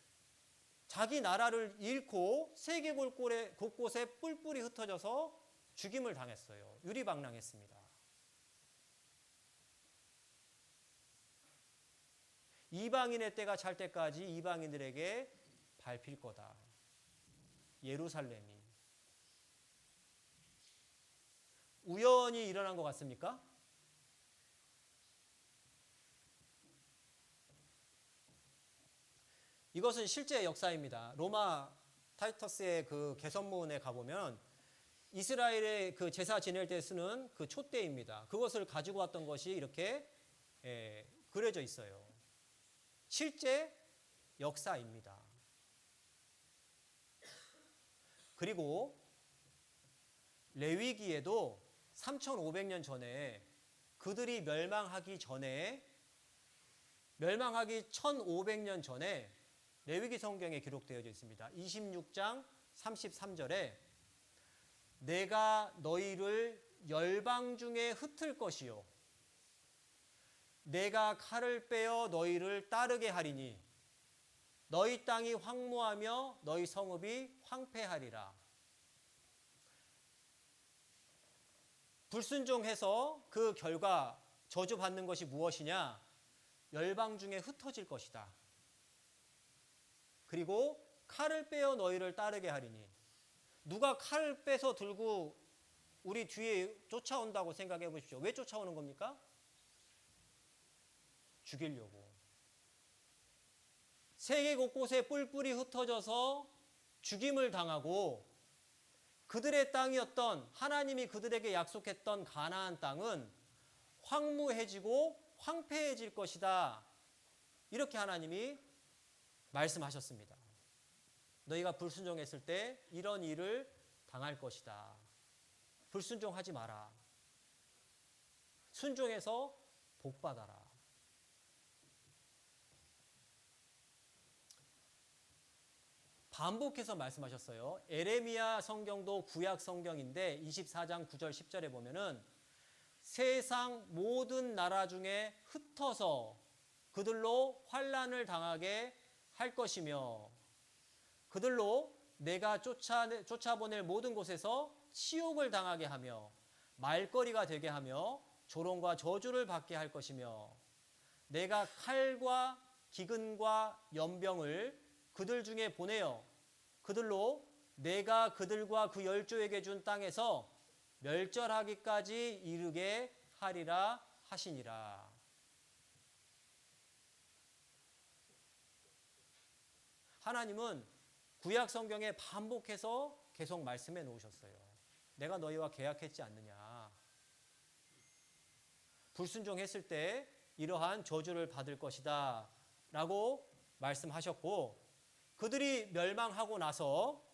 [SPEAKER 1] 자기 나라를 잃고 세계 곳곳에 뿔뿔이 흩어져서 죽임을 당했어요. 유리방랑했습니다. 이방인의 때가 찰 때까지 이방인들에게 밟힐 거다. 예루살렘이. 우연히 일어난 것 같습니까? 이것은 실제 역사입니다. 로마 타이터스의 그 개선문에 가보면 이스라엘의 그 제사 지낼 때 쓰는 그 촛대입니다. 그것을 가지고 왔던 것이 이렇게 그려져 있어요. 실제 역사입니다. 그리고 레위기에도 3500년 전에 그들이 멸망하기 1500년 전에 레위기 성경에 기록되어 있습니다. 26장 33절에 내가 너희를 열방 중에 흩을 것이요 내가 칼을 빼어 너희를 따르게 하리니 너희 땅이 황무하며 너희 성읍이 황폐하리라. 불순종해서 그 결과 저주받는 것이 무엇이냐? 열방 중에 흩어질 것이다. 그리고 칼을 빼어 너희를 따르게 하리니, 누가 칼을 빼서 들고 우리 뒤에 쫓아온다고 생각해 보십시오. 왜 쫓아오는 겁니까? 죽이려고. 세계 곳곳에 뿔뿔이 흩어져서 죽임을 당하고 그들의 땅이었던, 하나님이 그들에게 약속했던 가나안 땅은 황무해지고 황폐해질 것이다. 이렇게 하나님이 말씀하셨습니다. 너희가 불순종했을 때 이런 일을 당할 것이다. 불순종하지 마라. 순종해서 복받아라. 반복해서 말씀하셨어요. 에레미야 성경도 구약 성경인데 24장 9절 10절에 보면은 세상 모든 나라 중에 흩어서 그들로 환난을 당하게 할 것이며 그들로 내가 쫓아보낼 모든 곳에서 치욕을 당하게 하며 말거리가 되게 하며 조롱과 저주를 받게 할 것이며 내가 칼과 기근과 연병을 그들 중에 보내어 그들로 내가 그들과 그 열조에게 준 땅에서 멸절하기까지 이르게 하리라 하시니라. 하나님은 구약 성경에 반복해서 계속 말씀해 놓으셨어요. 내가 너희와 계약했지 않느냐. 불순종했을 때 이러한 저주를 받을 것이다 라고 말씀하셨고, 그들이 멸망하고 나서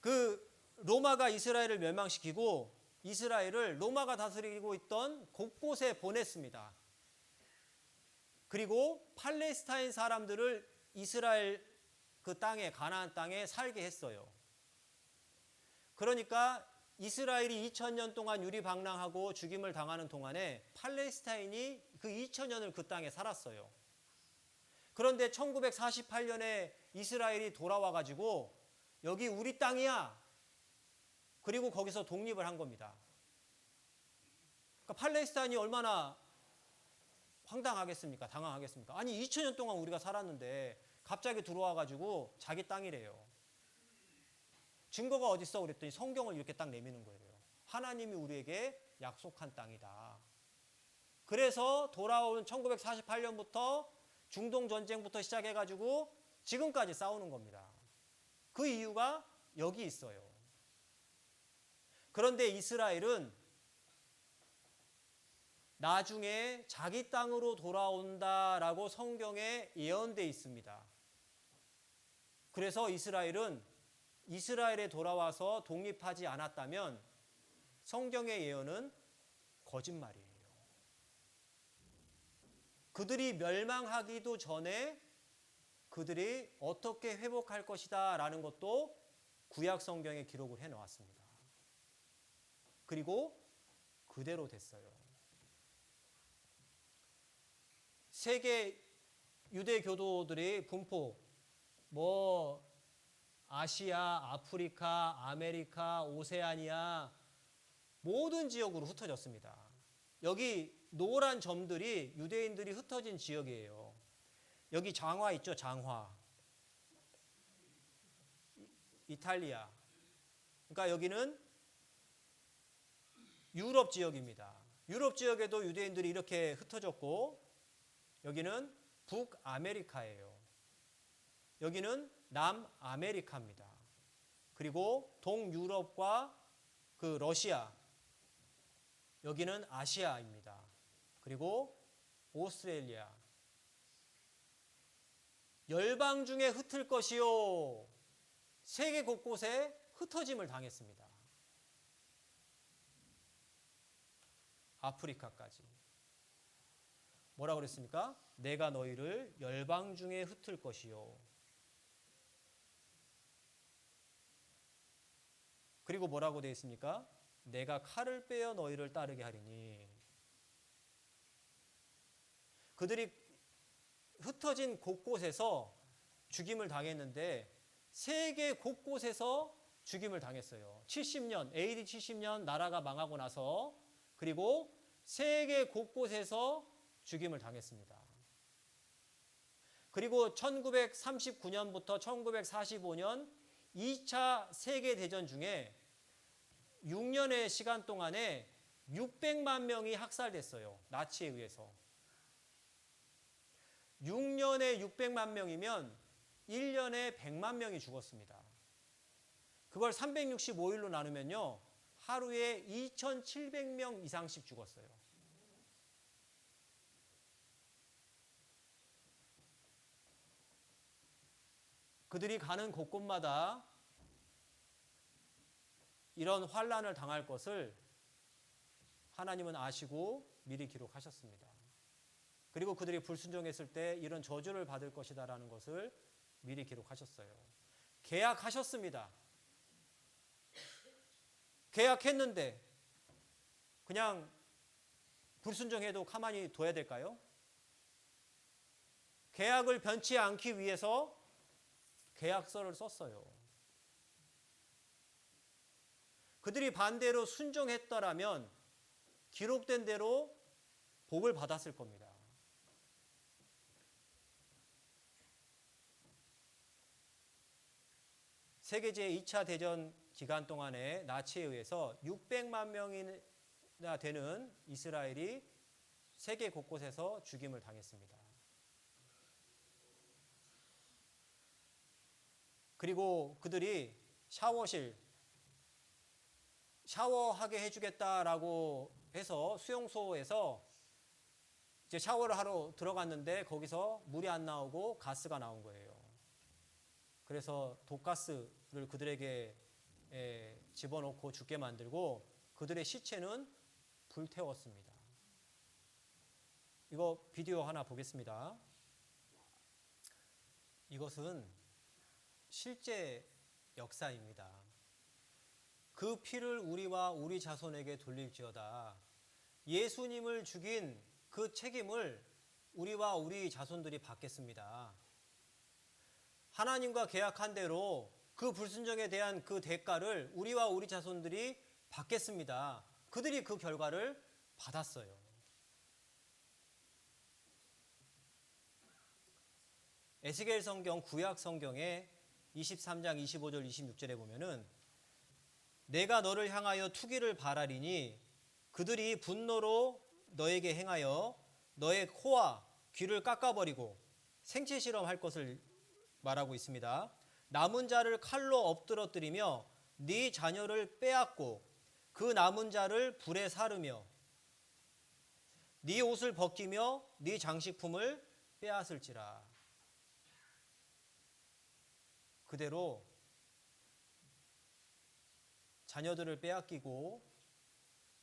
[SPEAKER 1] 그 로마가 이스라엘을 멸망시키고 이스라엘을 로마가 다스리고 있던 곳곳에 보냈습니다. 그리고 팔레스타인 사람들을 이스라엘 그 땅에, 가나안 땅에 살게 했어요. 그러니까 이스라엘이 2000년 동안 유리방랑하고 죽임을 당하는 동안에 팔레스타인이 그 2000년을 그 땅에 살았어요. 그런데 1948년에 이스라엘이 돌아와 가지고 여기 우리 땅이야. 그리고 거기서 독립을 한 겁니다. 그러니까 팔레스타인이 얼마나 황당하겠습니까? 당황하겠습니까? 아니 2000년 동안 우리가 살았는데 갑자기 들어와 가지고 자기 땅이래요. 증거가 어디 있어? 그랬더니 성경을 이렇게 딱 내미는 거예요. 하나님이 우리에게 약속한 땅이다. 그래서 돌아온 1948년부터 중동 전쟁부터 시작해 가지고 지금까지 싸우는 겁니다. 그 이유가 여기 있어요. 그런데 이스라엘은 나중에 자기 땅으로 돌아온다라고 성경에 예언되어 있습니다. 그래서 이스라엘은 이스라엘에 돌아와서 독립하지 않았다면 성경의 예언은 거짓말이에요. 그들이 멸망하기도 전에 그들이 어떻게 회복할 것이다 라는 것도 구약 성경에 기록을 해 놓았습니다. 그리고 그대로 됐어요. 세계 유대 교도들이 분포 아시아, 아프리카, 아메리카, 오세아니아 모든 지역으로 흩어졌습니다. 여기 노란 점들이 유대인들이 흩어진 지역이에요. 여기 장화 있죠, 장화. 이탈리아. 그러니까 여기는 유럽 지역입니다. 유럽 지역에도 유대인들이 이렇게 흩어졌고, 여기는 북아메리카예요. 여기는 남아메리카입니다. 그리고 동유럽과 그 러시아, 여기는 아시아입니다. 그리고 오스트레일리아. 열방 중에 흩을 것이요. 세계 곳곳에 흩어짐을 당했습니다. 아프리카까지. 뭐라고 그랬습니까? 내가 너희를 열방 중에 흩을 것이요. 그리고 뭐라고 되어 있습니까? 내가 칼을 빼어 너희를 따르게 하리니. 그들이 흩어진 곳곳에서 죽임을 당했는데 세계 곳곳에서 죽임을 당했어요. 70년, AD 70년 나라가 망하고 나서, 그리고 세계 곳곳에서 죽임을 당했습니다. 그리고 1939년부터 1945년 2차 세계대전 중에 6년의 시간 동안에 600만 명이 학살됐어요. 나치에 의해서. 6년에 600만 명이면 1년에 100만 명이 죽었습니다. 그걸 365일로 나누면요, 하루에 2,700명 이상씩 죽었어요. 그들이 가는 곳곳마다 이런 환난을 당할 것을 하나님은 아시고 미리 기록하셨습니다. 그리고 그들이 불순종했을 때 이런 저주를 받을 것이다라는 것을 미리 기록하셨어요. 계약하셨습니다. 계약했는데 그냥 불순종해도 가만히 둬야 될까요? 계약을 변치 않기 위해서 계약서를 썼어요. 그들이 반대로 순종했더라면 기록된 대로 복을 받았을 겁니다. 세계 제2차 대전 기간 동안에 나치에 의해서 600만 명이나 되는 이스라엘이 세계 곳곳에서 죽임을 당했습니다. 그리고 그들이 샤워하게 해주겠다라고 해서 수용소에서 이제 샤워를 하러 들어갔는데 거기서 물이 안 나오고 가스가 나온 거예요. 그래서 독가스를 그들에게 집어넣고 죽게 만들고 그들의 시체는 불태웠습니다. 이거 비디오 하나 보겠습니다. 이것은 실제 역사입니다. 그 피를 우리와 우리 자손에게 돌릴지어다. 예수님을 죽인 그 책임을 우리와 우리 자손들이 받겠습니다. 하나님과 계약한 대로 그 불순종에 대한 그 대가를 우리와 우리 자손들이 받겠습니다. 그들이 그 결과를 받았어요. 에스겔 성경 구약 성경에 23장 25절 26절에 보면은 내가 너를 향하여 투기를 바라리니 그들이 분노로 너에게 행하여 너의 코와 귀를 깎아버리고 생체 실험할 것을 말하고 있습니다. 남은 자를 칼로 엎드러뜨리며 네 자녀를 빼앗고 그 남은 자를 불에 사르며 네 옷을 벗기며 네 장식품을 빼앗을지라. 그대로 자녀들을 빼앗기고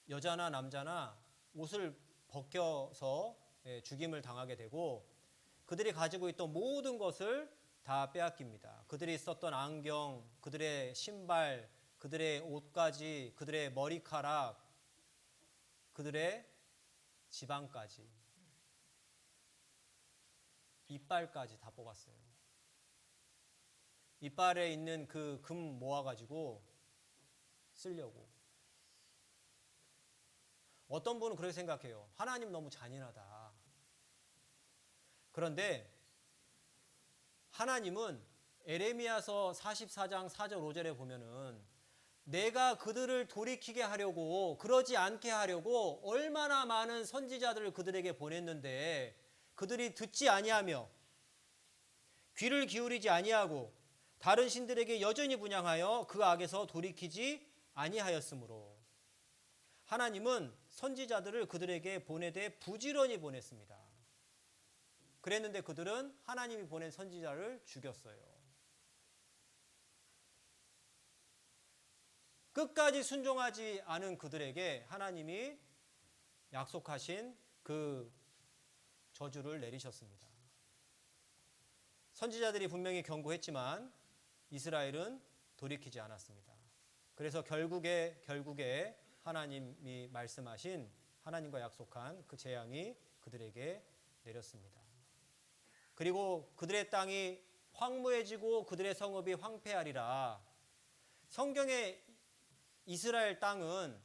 [SPEAKER 1] 여자나 남자나 옷을 벗겨서 죽임을 당하게 되고 그들이 가지고 있던 모든 것을 다 빼앗깁니다. 그들이 썼던 안경, 그들의 신발, 그들의 옷까지, 그들의 머리카락, 그들의 지방까지, 이빨까지 다 뽑았어요. 이빨에 있는 그 금 모아가지고 쓰려고. 어떤 분은 그렇게 생각해요. 하나님 너무 잔인하다. 그런데 하나님은 에레미야서 44장 4절 5절에 보면은 내가 그들을 돌이키게 하려고 그러지 않게 하려고 얼마나 많은 선지자들을 그들에게 보냈는데 그들이 듣지 아니하며 귀를 기울이지 아니하고 다른 신들에게 여전히 분향하여 그 악에서 돌이키지 아니하였으므로 하나님은 선지자들을 그들에게 보내되 부지런히 보냈습니다. 그랬는데 그들은 하나님이 보낸 선지자를 죽였어요. 끝까지 순종하지 않은 그들에게 하나님이 약속하신 그 저주를 내리셨습니다. 선지자들이 분명히 경고했지만 이스라엘은 돌이키지 않았습니다. 그래서 결국에 하나님이 말씀하신 하나님과 약속한 그 재앙이 그들에게 내렸습니다. 그리고 그들의 땅이 황무해지고 그들의 성읍이 황폐하리라. 성경에 이스라엘 땅은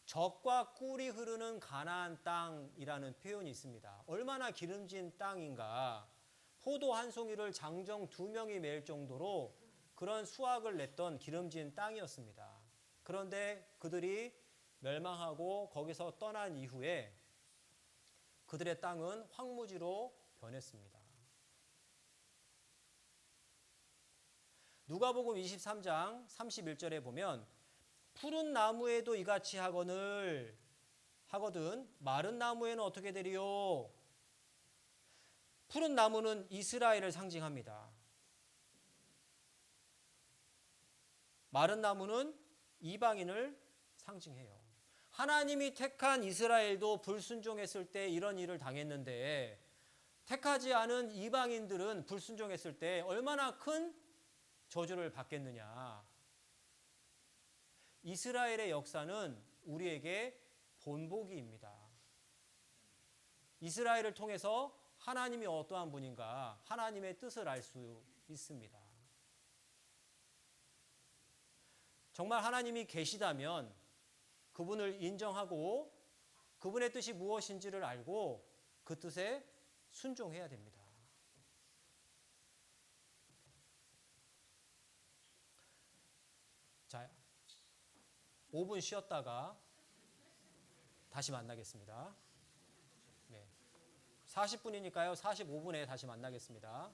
[SPEAKER 1] 젖과 꿀이 흐르는 가나안 땅이라는 표현이 있습니다. 얼마나 기름진 땅인가. 포도 한 송이를 장정 2명이 맬 정도로 그런 수확을 냈던 기름진 땅이었습니다. 그런데 그들이 멸망하고 거기서 떠난 이후에 그들의 땅은 황무지로 변했습니다. 누가복음 23장 31절에 보면 푸른 나무에도 이같이 하거든 마른 나무에는 어떻게 되리요? 푸른 나무는 이스라엘을 상징합니다. 마른 나무는 이방인을 상징해요. 하나님이 택한 이스라엘도 불순종했을 때 이런 일을 당했는데 택하지 않은 이방인들은 불순종했을 때 얼마나 큰 저주를 받겠느냐. 이스라엘의 역사는 우리에게 본보기입니다. 이스라엘을 통해서 하나님이 어떠한 분인가 하나님의 뜻을 알 수 있습니다. 정말 하나님이 계시다면 그분을 인정하고 그분의 뜻이 무엇인지를 알고 그 뜻에 순종해야 됩니다. 자, 5분 쉬었다가 다시 만나겠습니다. 네. 40분이니까요. 45분에 다시 만나겠습니다.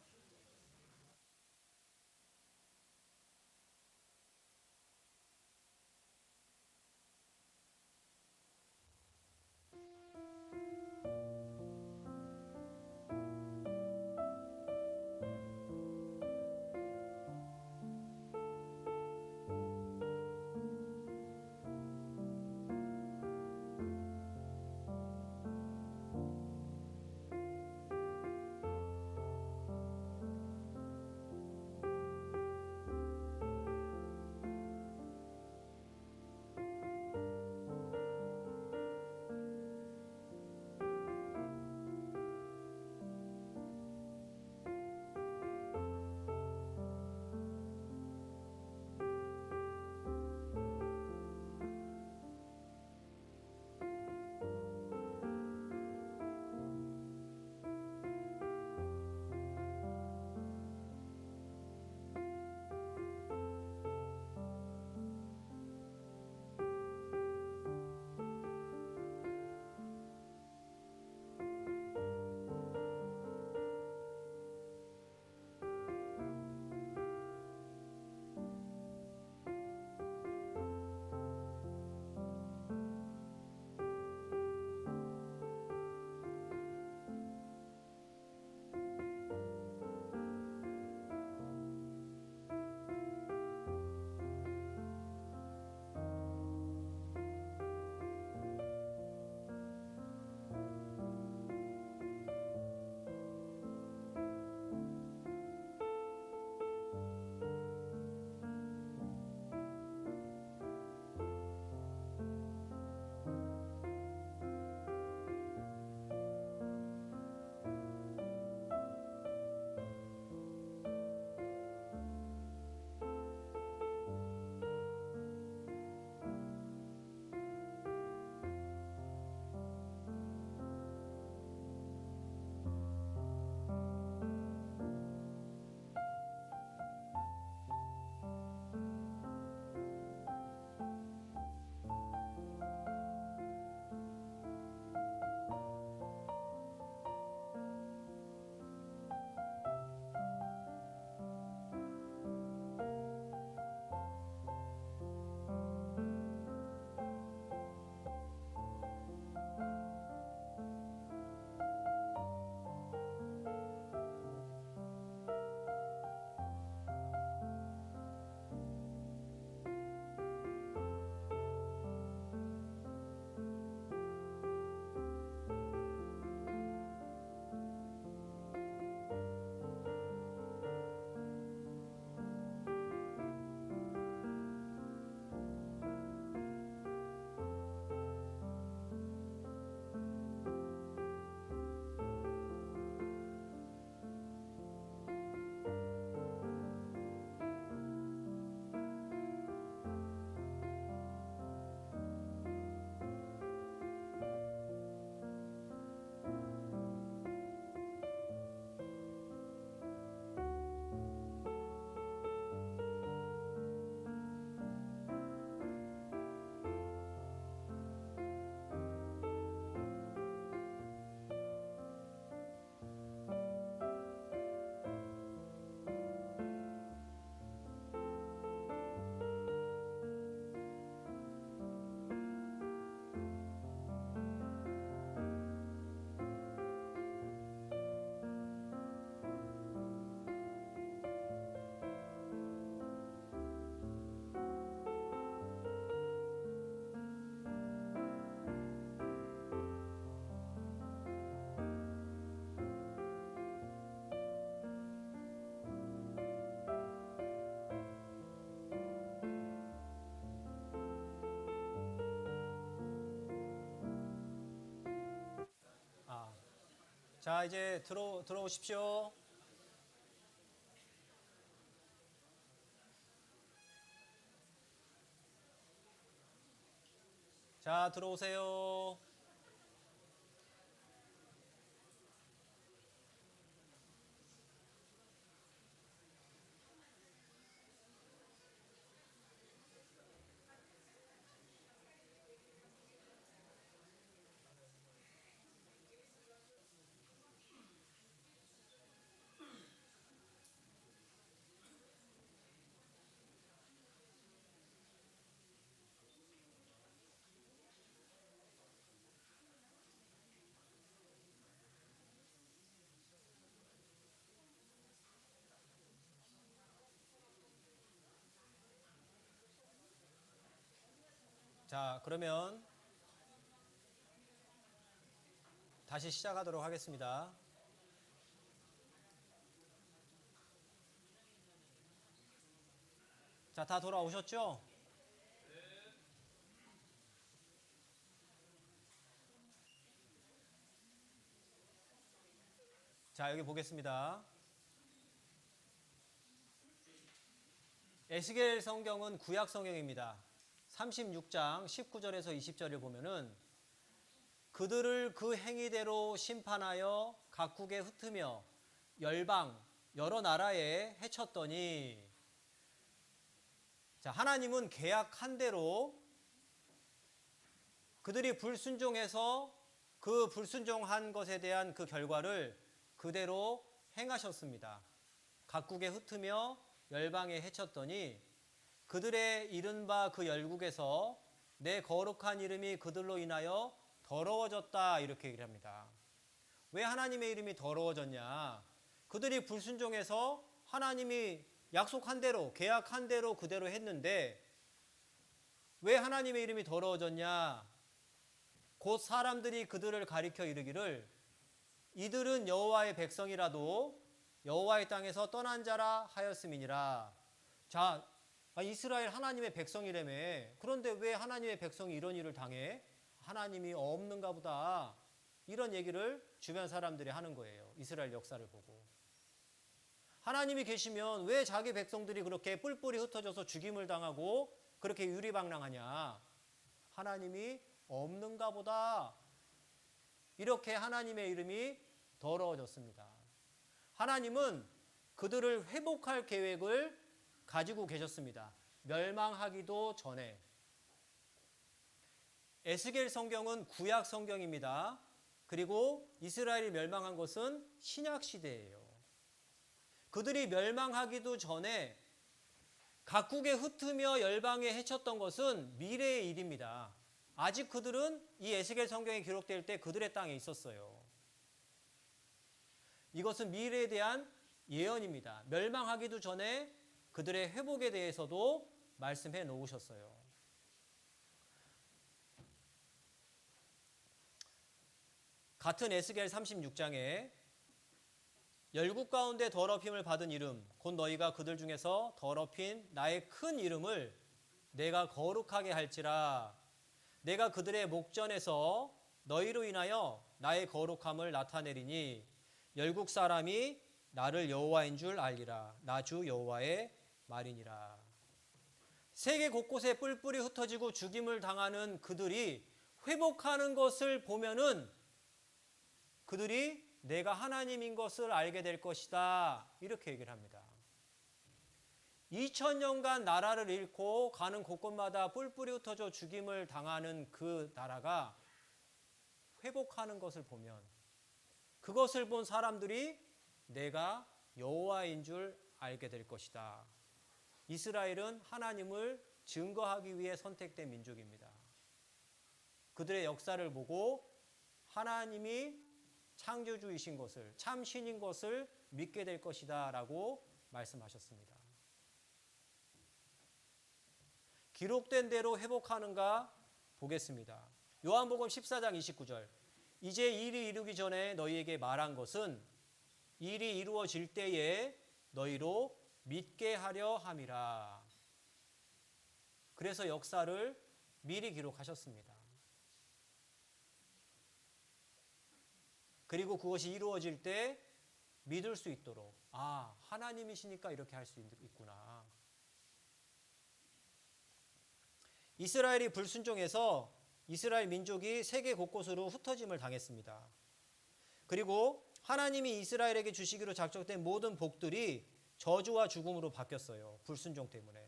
[SPEAKER 1] 자, 이제 들어오십시오. 자, 들어오세요. 자, 그러면 다시 시작하도록 하겠습니다. 자, 다 돌아오셨죠? 자, 여기 보겠습니다. 에스겔 성경은 구약 성경입니다. 36장 19절에서 20절을 보면은 그들을 그 행위대로 심판하여 각국에 흩으며 열방 여러 나라에 해쳤더니, 자, 하나님은 계약한 대로 그들이 불순종해서 그 불순종한 것에 대한 그 결과를 그대로 행하셨습니다. 각국에 흩으며 열방에 해쳤더니 그들의 이른바 그 열국에서 내 거룩한 이름이 그들로 인하여 더러워졌다, 이렇게 얘기를 합니다. 왜 하나님의 이름이 더러워졌냐? 그들이 불순종해서 하나님이 약속한 대로, 계약한 대로 그대로 했는데 왜 하나님의 이름이 더러워졌냐? 곧 사람들이 그들을 가리켜 이르기를 이들은 여호와의 백성이라도 여호와의 땅에서 떠난 자라 하였음이니라. 자, 이스라엘 하나님의 백성이라며. 그런데 왜 하나님의 백성이 이런 일을 당해? 하나님이 없는가 보다. 이런 얘기를 주변 사람들이 하는 거예요. 이스라엘 역사를 보고. 하나님이 계시면 왜 자기 백성들이 그렇게 뿔뿔이 흩어져서 죽임을 당하고 그렇게 유리방랑하냐? 하나님이 없는가 보다. 이렇게 하나님의 이름이 더러워졌습니다. 하나님은 그들을 회복할 계획을 가지고 계셨습니다. 멸망하기도 전에. 에스겔 성경은 구약 성경입니다. 그리고 이스라엘이 멸망한 것은 신약 시대예요. 그들이 멸망하기도 전에 각국에 흩으며 열방에 해쳤던 것은 미래의 일입니다. 아직 그들은 이 에스겔 성경에 기록될 때 그들의 땅에 있었어요. 이것은 미래에 대한 예언입니다. 멸망하기도 전에 그들의 회복에 대해서도 말씀해 놓으셨어요. 같은 에스겔 36장에 열국 가운데 더럽힘을 받은 이름, 곧 너희가 그들 중에서 더럽힌 나의 큰 이름을 내가 거룩하게 할지라. 내가 그들의 목전에서 너희로 인하여 나의 거룩함을 나타내리니 열국 사람이 나를 여호와인 줄 알리라. 나 주 여호와의 말이니라. 세계 곳곳에 뿔뿔이 흩어지고 죽임을 당하는 그들이 회복하는 것을 보면은 그들이 내가 하나님인 것을 알게 될 것이다, 이렇게 얘기를 합니다. 2000년간 나라를 잃고 가는 곳곳마다 뿔뿔이 흩어져 죽임을 당하는 그 나라가 회복하는 것을 보면 그것을 본 사람들이 내가 여호와인 줄 알게 될 것이다. 이스라엘은 하나님을 증거하기 위해 선택된 민족입니다. 그들의 역사를 보고 하나님이 창조주이신 것을, 참 신인 것을 믿게 될 것이다 라고 말씀하셨습니다. 기록된 대로 회복하는가 보겠습니다. 요한복음 14장 29절. 이제 일이 이루기 전에 너희에게 말한 것은 일이 이루어질 때에 너희로 믿게 하려 함이라. 그래서 역사를 미리 기록하셨습니다. 그리고 그것이 이루어질 때 믿을 수 있도록, 아, 하나님이시니까 이렇게 할 수 있구나. 이스라엘이 불순종해서 이스라엘 민족이 세계 곳곳으로 흩어짐을 당했습니다. 그리고 하나님이 이스라엘에게 주시기로 작정된 모든 복들이 저주와 죽음으로 바뀌었어요. 불순종 때문에.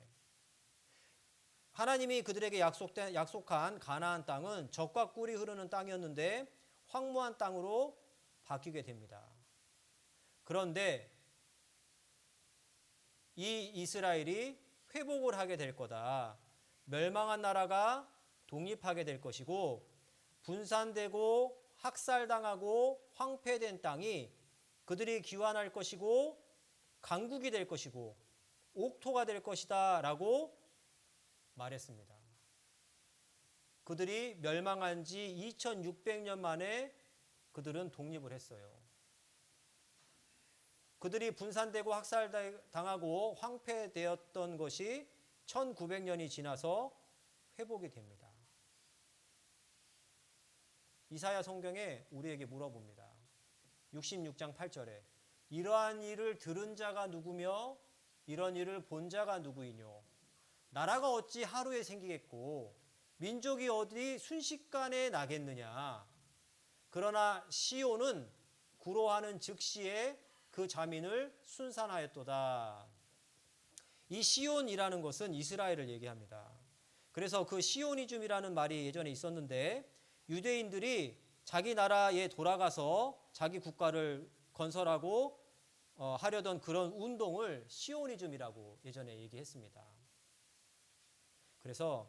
[SPEAKER 1] 하나님이 그들에게 약속한 가나안 땅은 젖과 꿀이 흐르는 땅이었는데 황무한 땅으로 바뀌게 됩니다. 그런데 이 이스라엘이 회복을 하게 될 거다. 멸망한 나라가 독립하게 될 것이고 분산되고 학살당하고 황폐된 땅이 그들이 귀환할 것이고 강국이 될 것이고 옥토가 될 것이다 라고 말했습니다. 그들이 멸망한 지 2600년 만에 그들은 독립을 했어요. 그들이 분산되고 학살당하고 황폐되었던 것이 1900년이 지나서 회복이 됩니다. 이사야 성경에 우리에게 물어봅니다. 66장 8절에 이러한 일을 들은 자가 누구며 이런 일을 본 자가 누구이뇨? 나라가 어찌 하루에 생기겠고 민족이 어디 순식간에 나겠느냐? 그러나 시온은 구로하는 즉시에 그 자민을 순산하였도다. 이 시온이라는 것은 이스라엘을 얘기합니다. 그래서 그 시오니즘이라는 말이 예전에 있었는데 유대인들이 자기 나라에 돌아가서 자기 국가를 건설하고 하려던 그런 운동을 시오니즘이라고 예전에 얘기했습니다. 그래서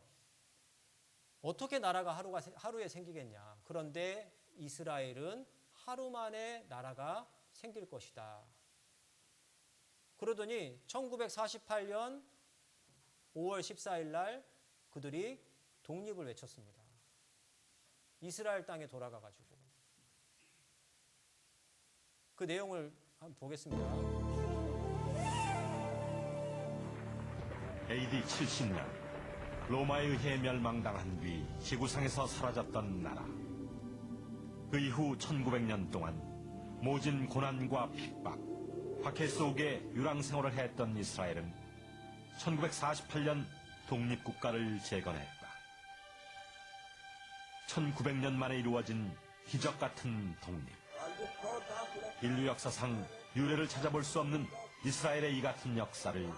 [SPEAKER 1] 어떻게 나라가 하루에 생기겠냐. 그런데 이스라엘은 하루 만에 나라가 생길 것이다. 그러더니 1948년 5월 14일 날 그들이 독립을 외쳤습니다. 이스라엘 땅에 돌아가 가지고 그 내용을 한번 보겠습니다.
[SPEAKER 2] AD 70년 로마에 의해 멸망당한 뒤 지구상에서 사라졌던 나라. 그 이후 1900년 동안 모진 고난과 핍박, 박해 속에 유랑생활을 했던 이스라엘은 1948년 독립국가를 재건했다. 1900년 만에 이루어진 기적 같은 독립. 인류 역사상 유례를 찾아볼 수 없는 이스라엘의 이 같은 역사를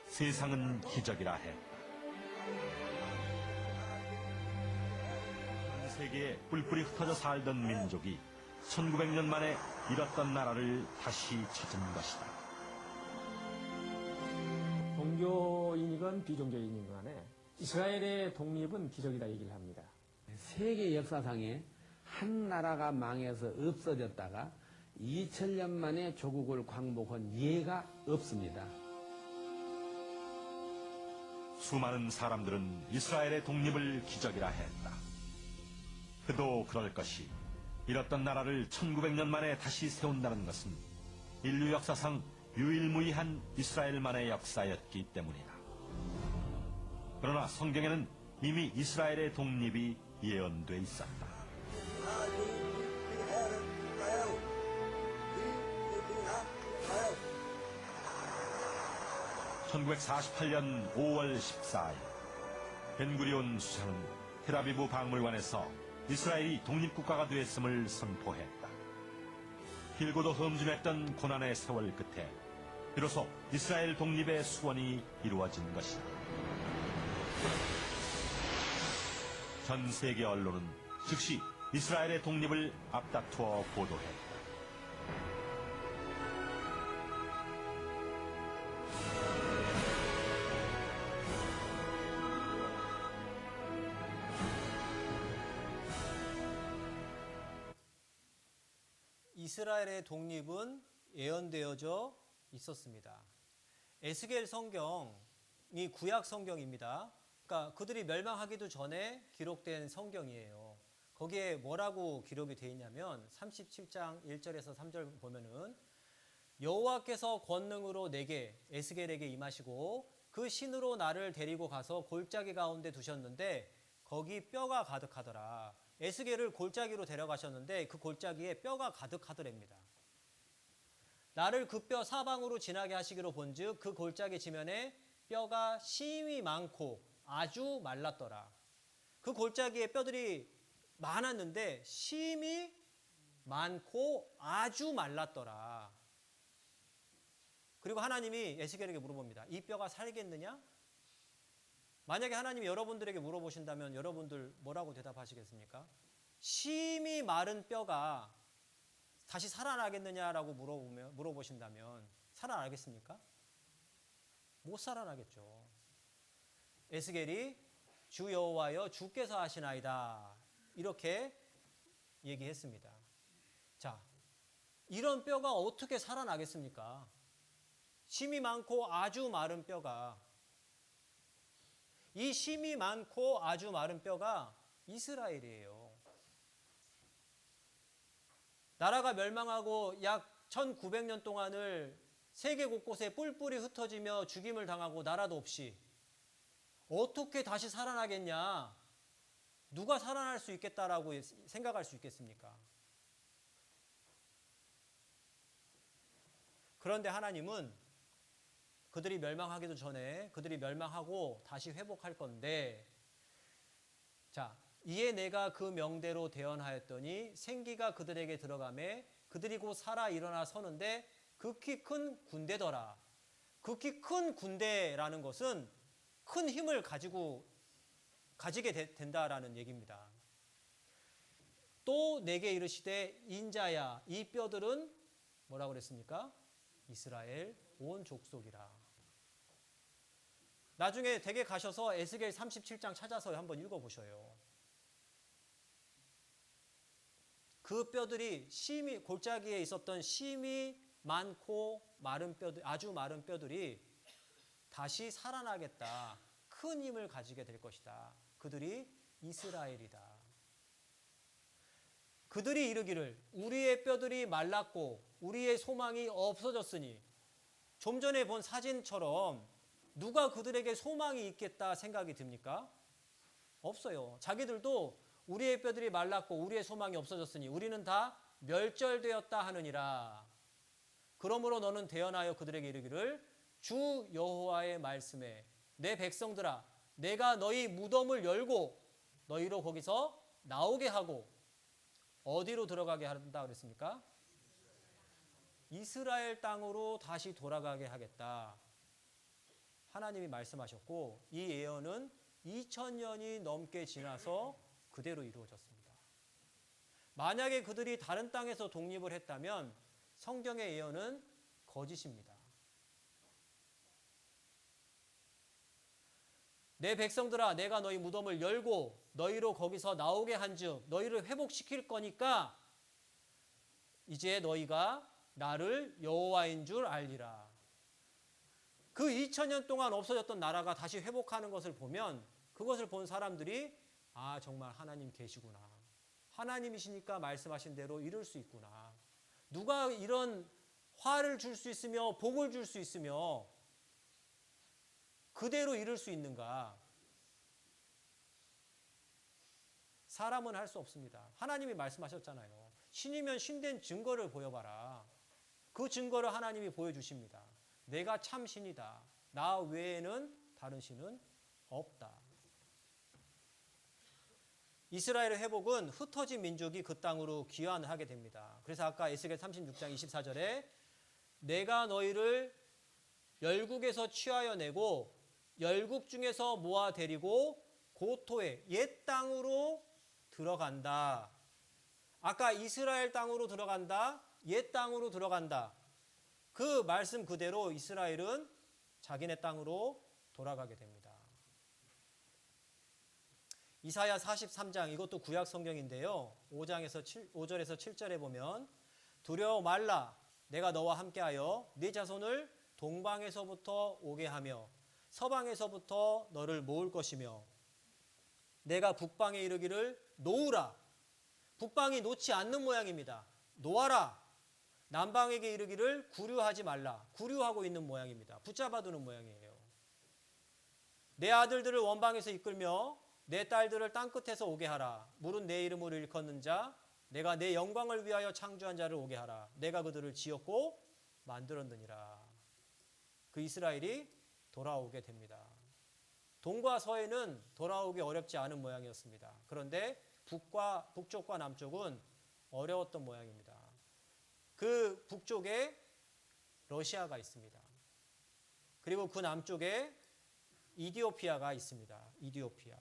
[SPEAKER 2] 세상은 기적이라 했다. 전 세계에 뿔뿔이 흩어져 살던 민족이 1900년 만에 잃었던 나라를 다시 찾은 것이다.
[SPEAKER 3] 종교인이건 비종교인이건 간에 이스라엘의 독립은 기적이다 얘기를 합니다.
[SPEAKER 4] 세계 역사상에 한 나라가 망해서 없어졌다가 2000년 만에 조국을 광복한 예가 없습니다.
[SPEAKER 2] 수많은 사람들은 이스라엘의 독립을 기적이라 했다. 그도 그럴 것이 잃었던 나라를 1900년 만에 다시 세운다는 것은 인류 역사상 유일무이한 이스라엘만의 역사였기 때문이다. 그러나 성경에는 이미 이스라엘의 독립이 예언돼 있었다. 1948년 5월 14일 벤구리온 수상은 텔아비브 박물관에서 이스라엘이 독립국가가 되었음을 선포했다. 길고도 험준했던 고난의 세월 끝에 비로소 이스라엘 독립의 수원이 이루어진 것이다. 전 세계 언론은 즉시 이스라엘의 독립을 앞다투어 보도했다.
[SPEAKER 1] 이스라엘의 독립은 예언되어져 있었습니다. 에스겔 성경이 구약 성경입니다. 그러니까 그들이 멸망하기도 전에 기록된 성경이에요. 거기에 뭐라고 기록이 되어 있냐면 37장 1절에서 3절 보면은 여호와께서 권능으로 내게 에스겔에게 임하시고 그 신으로 나를 데리고 가서 골짜기 가운데 두셨는데 거기 뼈가 가득하더라. 에스겔을 골짜기로 데려가셨는데 그 골짜기에 뼈가 가득하더랍니다. 나를 그 뼈 사방으로 지나게 하시기로 본즉 그 골짜기 지면에 뼈가 심히 많고 아주 말랐더라. 그 골짜기에 뼈들이 많았는데 심히 많고 아주 말랐더라. 그리고 하나님이 에스겔에게 물어봅니다. 이 뼈가 살겠느냐? 만약에 하나님이 여러분들에게 물어보신다면 여러분들 뭐라고 대답하시겠습니까? 심히 마른 뼈가 다시 살아나겠느냐라고 물어보신다면 살아나겠습니까? 못 살아나겠죠. 에스겔이 주 여호와여 주께서 하시나이다 이렇게 얘기했습니다. 자, 이런 뼈가 어떻게 살아나겠습니까? 심이 많고 아주 마른 뼈가, 이 심이 많고 아주 마른 뼈가 이스라엘이에요. 나라가 멸망하고 약 1900년 동안을 세계 곳곳에 뿔뿔이 흩어지며 죽임을 당하고 나라도 없이 어떻게 다시 살아나겠냐? 누가 살아날 수 있겠다라고 생각할 수 있겠습니까? 그런데 하나님은 그들이 멸망하기도 전에 그들이 멸망하고 다시 회복할 건데, 자, 이에 내가 그 명대로 대언하였더니 생기가 그들에게 들어가매 그들이 곧 살아 일어나 서는데 극히 큰 군대더라. 극히 큰 군대라는 것은 큰 힘을 가지게 된다라는 얘기입니다. 또 내게 이르시되 인자야 이 뼈들은 뭐라고 그랬습니까? 이스라엘 온 족속이라. 나중에 댁에 가셔서 에스겔 37장 찾아서 한번 읽어보셔요. 그 뼈들이 심히 골짜기에 있었던 심이 많고 마른 뼈들, 아주 마른 뼈들이 다시 살아나겠다. 큰 힘을 가지게 될 것이다. 그들이 이스라엘이다. 그들이 이르기를 우리의 뼈들이 말랐고 우리의 소망이 없어졌으니, 좀 전에 본 사진처럼 누가 그들에게 소망이 있겠다 생각이 듭니까? 없어요. 자기들도 우리의 뼈들이 말랐고 우리의 소망이 없어졌으니 우리는 다 멸절되었다 하느니라. 그러므로 너는 대언하여 그들에게 이르기를 주 여호와의 말씀에 내 백성들아 내가 너희 무덤을 열고 너희로 거기서 나오게 하고, 어디로 들어가게 한다 그랬습니까? 이스라엘 땅으로 다시 돌아가게 하겠다. 하나님이 말씀하셨고 이 예언은 2000년이 넘게 지나서 그대로 이루어졌습니다. 만약에 그들이 다른 땅에서 독립을 했다면 성경의 예언은 거짓입니다. 내 백성들아 내가 너희 무덤을 열고 너희로 거기서 나오게 한즉 너희를 회복시킬 거니까 이제 너희가 나를 여호와인 줄 알리라. 그 2000년 동안 없어졌던 나라가 다시 회복하는 것을 보면 그것을 본 사람들이 아 정말 하나님 계시구나. 하나님이시니까 말씀하신 대로 이룰 수 있구나. 누가 이런 화를 줄 수 있으며 복을 줄 수 있으며 그대로 이룰 수 있는가? 사람은 할 수 없습니다. 하나님이 말씀하셨잖아요. 신이면 신된 증거를 보여봐라. 그 증거를 하나님이 보여주십니다. 내가 참 신이다. 나 외에는 다른 신은 없다. 이스라엘의 회복은 흩어진 민족이 그 땅으로 귀환하게 됩니다. 그래서 아까 에스겔 36장 24절에 내가 너희를 열국에서 취하여 내고 열국 중에서 모아 데리고 고토의 옛 땅으로 들어간다. 아까 이스라엘 땅으로 들어간다. 옛 땅으로 들어간다. 그 말씀 그대로 이스라엘은 자기네 땅으로 돌아가게 됩니다. 이사야 43장, 이것도 구약 성경인데요. 5절에서 7절에 보면 두려워 말라. 내가 너와 함께하여 네 자손을 동방에서부터 오게 하며 서방에서부터 너를 모을 것이며 내가 북방에 이르기를 놓으라. 북방이 놓지 않는 모양입니다. 놓아라. 남방에게 이르기를 구류하지 말라. 구류하고 있는 모양입니다. 붙잡아두는 모양이에요. 내 아들들을 원방에서 이끌며 내 딸들을 땅끝에서 오게 하라. 물은 내 이름으로 일컫는 자, 내가 내 영광을 위하여 창조한 자를 오게 하라. 내가 그들을 지었고 만들었느니라. 그 이스라엘이 돌아오게 됩니다. 동과 서해는 돌아오기 어렵지 않은 모양이었습니다. 그런데 북쪽과 남쪽은 어려웠던 모양입니다. 그 북쪽에 러시아가 있습니다. 그리고 그 남쪽에 이디오피아가 있습니다. 이디오피아.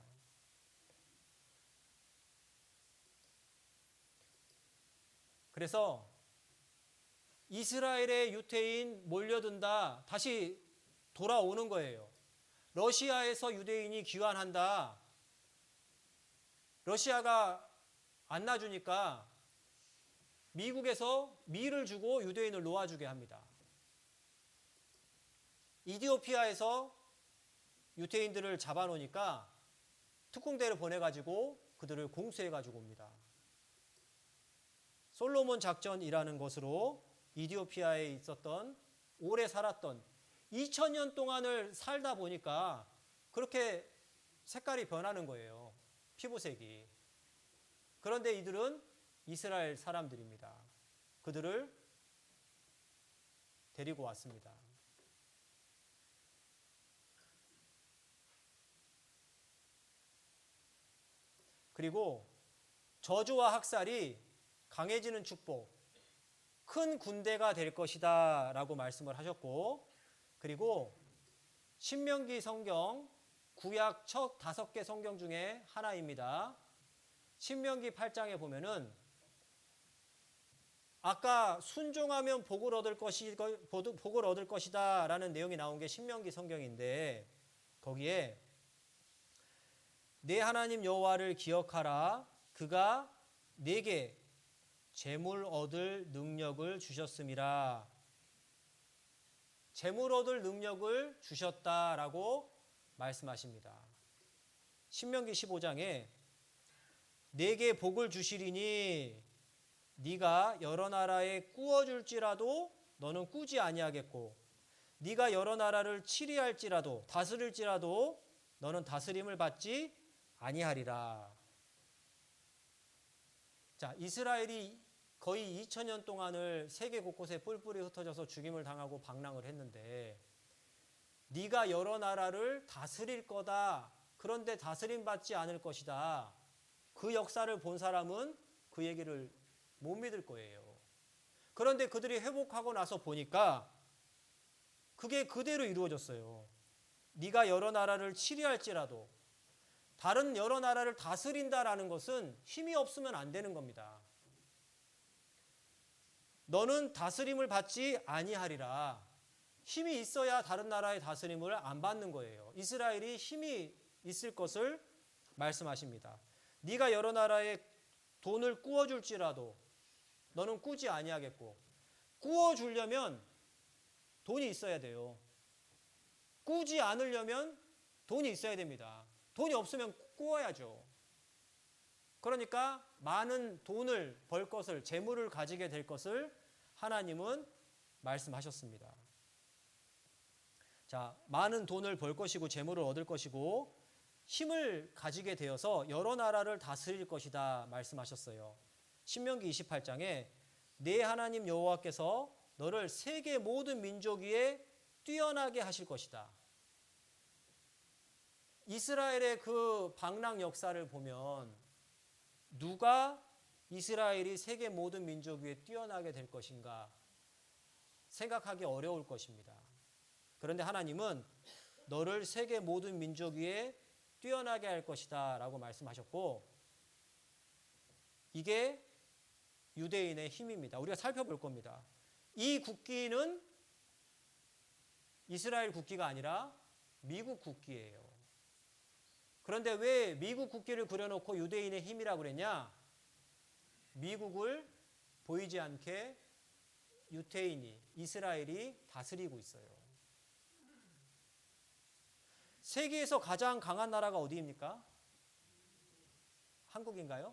[SPEAKER 1] 그래서 이스라엘의 유대인 몰려든다. 다시 돌아오는 거예요. 러시아에서 유대인이 귀환한다. 러시아가 안 놔주니까 미국에서 밀을 주고 유대인을 놓아주게 합니다. 이디오피아에서 유대인들을 잡아놓으니까 특공대를 보내가지고 그들을 공수해가지고 옵니다. 솔로몬 작전이라는 것으로 이디오피아에 있었던 오래 살았던 2000년 동안을 살다 보니까 그렇게 색깔이 변하는 거예요. 피부색이. 그런데 이들은 이스라엘 사람들입니다. 그들을 데리고 왔습니다. 그리고 저주와 학살이 강해지는 축복, 큰 군대가 될 것이다 라고 말씀을 하셨고, 그리고 신명기 성경 구약 첫 5개 성경 중에 하나입니다. 신명기 8장에 보면은 아까 순종하면 복을 얻을 것이다 라는 내용이 나온 게 신명기 성경인데, 거기에 내 하나님 여호와를 기억하라. 그가 내게 재물 얻을 능력을 주셨음이라. 재물 얻을 능력을 주셨다라고 말씀하십니다. 신명기 15장에 내게 복을 주시리니 네가 여러 나라에 꾸어줄지라도 너는 꾸지 아니하겠고, 네가 여러 나라를 치리할지라도 다스릴지라도 너는 다스림을 받지 아니하리라. 자, 이스라엘이 거의 2000년 동안을 세계 곳곳에 뿔뿔이 흩어져서 죽임을 당하고 방랑을 했는데, 네가 여러 나라를 다스릴 거다. 그런데 다스림 받지 않을 것이다. 그 역사를 본 사람은 그 얘기를 못 믿을 거예요. 그런데 그들이 회복하고 나서 보니까 그게 그대로 이루어졌어요. 네가 여러 나라를 치리할지라도, 다른 여러 나라를 다스린다라는 것은 힘이 없으면 안 되는 겁니다. 너는 다스림을 받지 아니하리라. 힘이 있어야 다른 나라의 다스림을 안 받는 거예요. 이스라엘이 힘이 있을 것을 말씀하십니다. 네가 여러 나라에 돈을 꾸어줄지라도 너는 꾸지 아니하겠고, 꾸어주려면 돈이 있어야 돼요. 꾸지 않으려면 돈이 있어야 됩니다. 돈이 없으면 꾸어야죠. 그러니까 많은 돈을 벌 것을, 재물을 가지게 될 것을 하나님은 말씀하셨습니다. 자, 많은 돈을 벌 것이고 재물을 얻을 것이고 힘을 가지게 되어서 여러 나라를 다스릴 것이다 말씀하셨어요. 신명기 28장에 내 하나님 여호와께서 너를 세계 모든 민족 위에 뛰어나게 하실 것이다. 이스라엘의 그 방랑 역사를 보면 누가 이스라엘이 세계 모든 민족 위에 뛰어나게 될 것인가 생각하기 어려울 것입니다. 그런데 하나님은 너를 세계 모든 민족 위에 뛰어나게 할 것이다 라고 말씀하셨고, 이게 유대인의 힘입니다. 우리가 살펴볼 겁니다. 이 국기는 이스라엘 국기가 아니라 미국 국기예요. 그런데 왜 미국 국기를 그려놓고 유대인의 힘이라고 그랬냐? 미국을 보이지 않게 유대인이, 이스라엘이 다스리고 있어요. 세계에서 가장 강한 나라가 어디입니까? 한국인가요?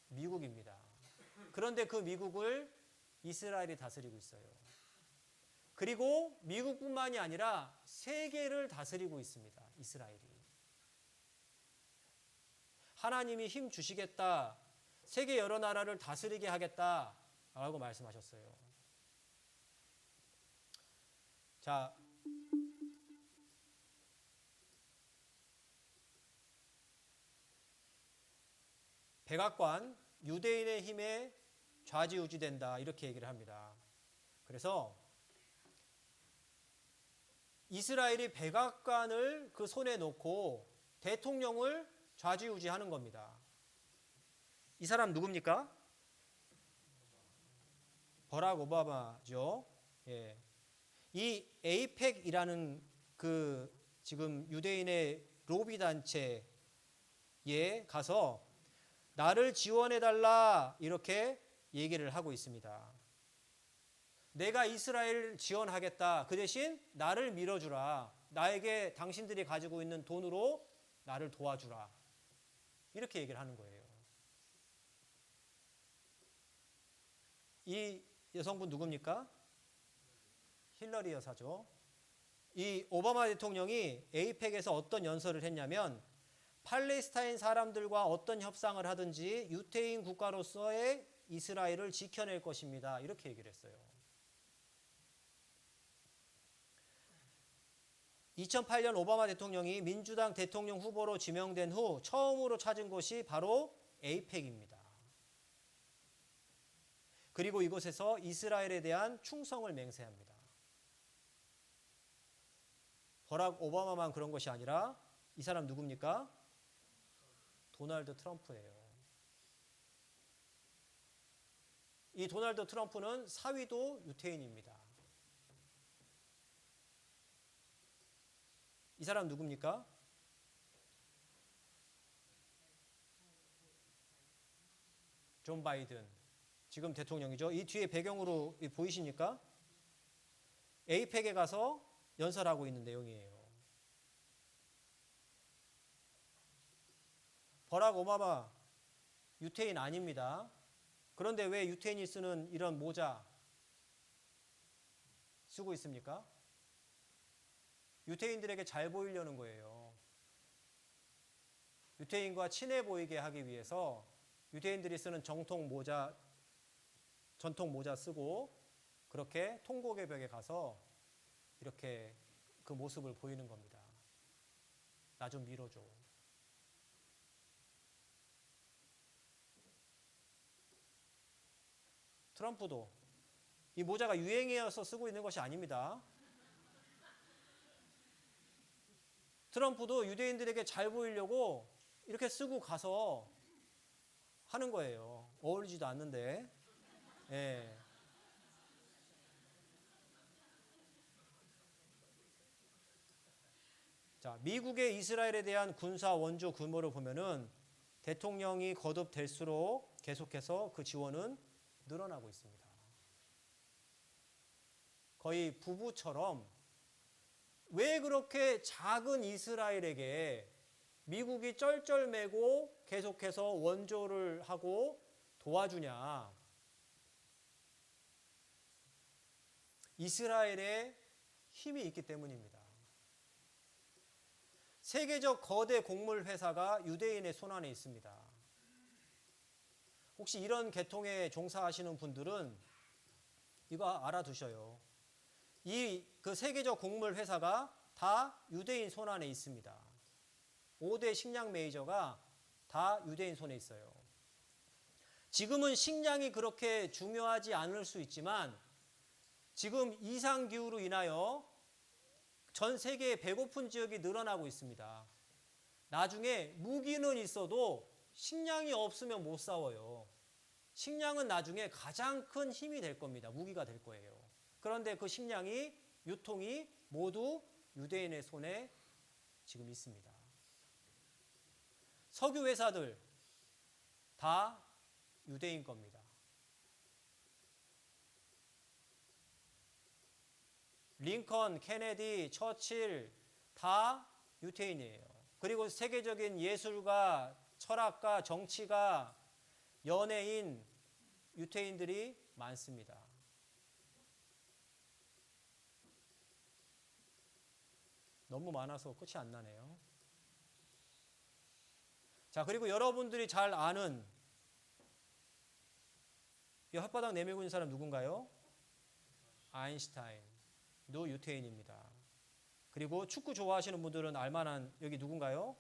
[SPEAKER 1] 미국입니다. 그런데 그 미국을 이스라엘이 다스리고 있어요. 그리고 미국뿐만이 아니라 세계를 다스리고 있습니다. 이스라엘이. 하나님이 힘 주시겠다. 세계 여러 나라를 다스리게 하겠다라고 말씀하셨어요. 자, 백악관, 유대인의 힘에 좌지우지된다 이렇게 얘기를 합니다. 그래서 이스라엘이 백악관을 그 손에 놓고 대통령을 좌지우지하는 겁니다. 이 사람 누굽니까? 버락 오바마죠. 예. 이 에이펙이라는 그 지금 유대인의 로비 단체에 가서 나를 지원해달라 이렇게 얘기를 하고 있습니다. 내가 이스라엘 지원하겠다. 그 대신 나를 밀어주라. 나에게 당신들이 가지고 있는 돈으로 나를 도와주라. 이렇게 얘기를 하는 거예요. 이 여성분 누굽니까? 힐러리 여사죠. 이 오바마 대통령이 에이펙에서 어떤 연설을 했냐면 팔레스타인 사람들과 어떤 협상을 하든지 유태인 국가로서의 이스라엘을 지켜낼 것입니다. 이렇게 얘기를 했어요. 2008년 오바마 대통령이 민주당 대통령 후보로 지명된 후 처음으로 찾은 곳이 바로 에이펙입니다. 그리고 이곳에서 이스라엘에 대한 충성을 맹세합니다. 버락 오바마만 그런 것이 아니라 이 사람 누굽니까? 도널드 트럼프예요. 이 도널드 트럼프는 사위도 유태인입니다. 이 사람 누굽니까? 존 바이든. 지금 대통령이죠. 이 뒤에 배경으로 보이십니까? 에이펙에 가서 연설하고 있는 내용이에요. 버락 오바마 유태인 아닙니다. 그런데 왜 유태인이 쓰는 이런 모자 쓰고 있습니까? 유태인들에게 잘 보이려는 거예요. 유태인과 친해 보이게 하기 위해서 유태인들이 쓰는 전통 모자 쓰고 그렇게 통곡의 벽에 가서 이렇게 그 모습을 보이는 겁니다. 나 좀 밀어줘. 트럼프도 이 모자가 유행이어서 쓰고 있는 것이 아닙니다. 트럼프도 유대인들에게 잘 보이려고 이렇게 쓰고 가서 하는 거예요. 어울리지도 않는데. 예. 자, 미국의 이스라엘에 대한 군사 원조 규모를 보면은 대통령이 거듭될수록 계속해서 그 지원은 늘어나고 있습니다. 거의 부부처럼 왜 그렇게 작은 이스라엘에게 미국이 쩔쩔매고 계속해서 원조를 하고 도와주냐? 이스라엘에 힘이 있기 때문입니다. 세계적 거대 곡물 회사가 유대인의 손안에 있습니다. 혹시 이런 계통에 종사하시는 분들은 이거 알아두셔요. 그 세계적 곡물 회사가 다 유대인 손안에 있습니다. 5대 식량 메이저가 다 유대인 손에 있어요. 지금은 식량이 그렇게 중요하지 않을 수 있지만 지금 이상기후로 인하여 전 세계의 배고픈 지역이 늘어나고 있습니다. 나중에 무기는 있어도 식량이 없으면 못 싸워요. 식량은 나중에 가장 큰 힘이 될 겁니다. 무기가 될 거예요. 그런데 그 식량이 유통이 모두 유대인의 손에 지금 있습니다. 석유 회사들 다 유대인 겁니다. 링컨, 케네디, 처칠 다 유태인이에요. 그리고 세계적인 예술가, 철학가, 정치가, 연예인, 유태인들이 많습니다. 너무 많아서 끝이 안 나네요. 자, 그리고 여러분들이 잘 아는 이 혓바닥 내밀고 있는 사람 누군가요? 아인슈타인도 유태인입니다. 그리고 축구 좋아하시는 분들은 알만한 여기 누군가요?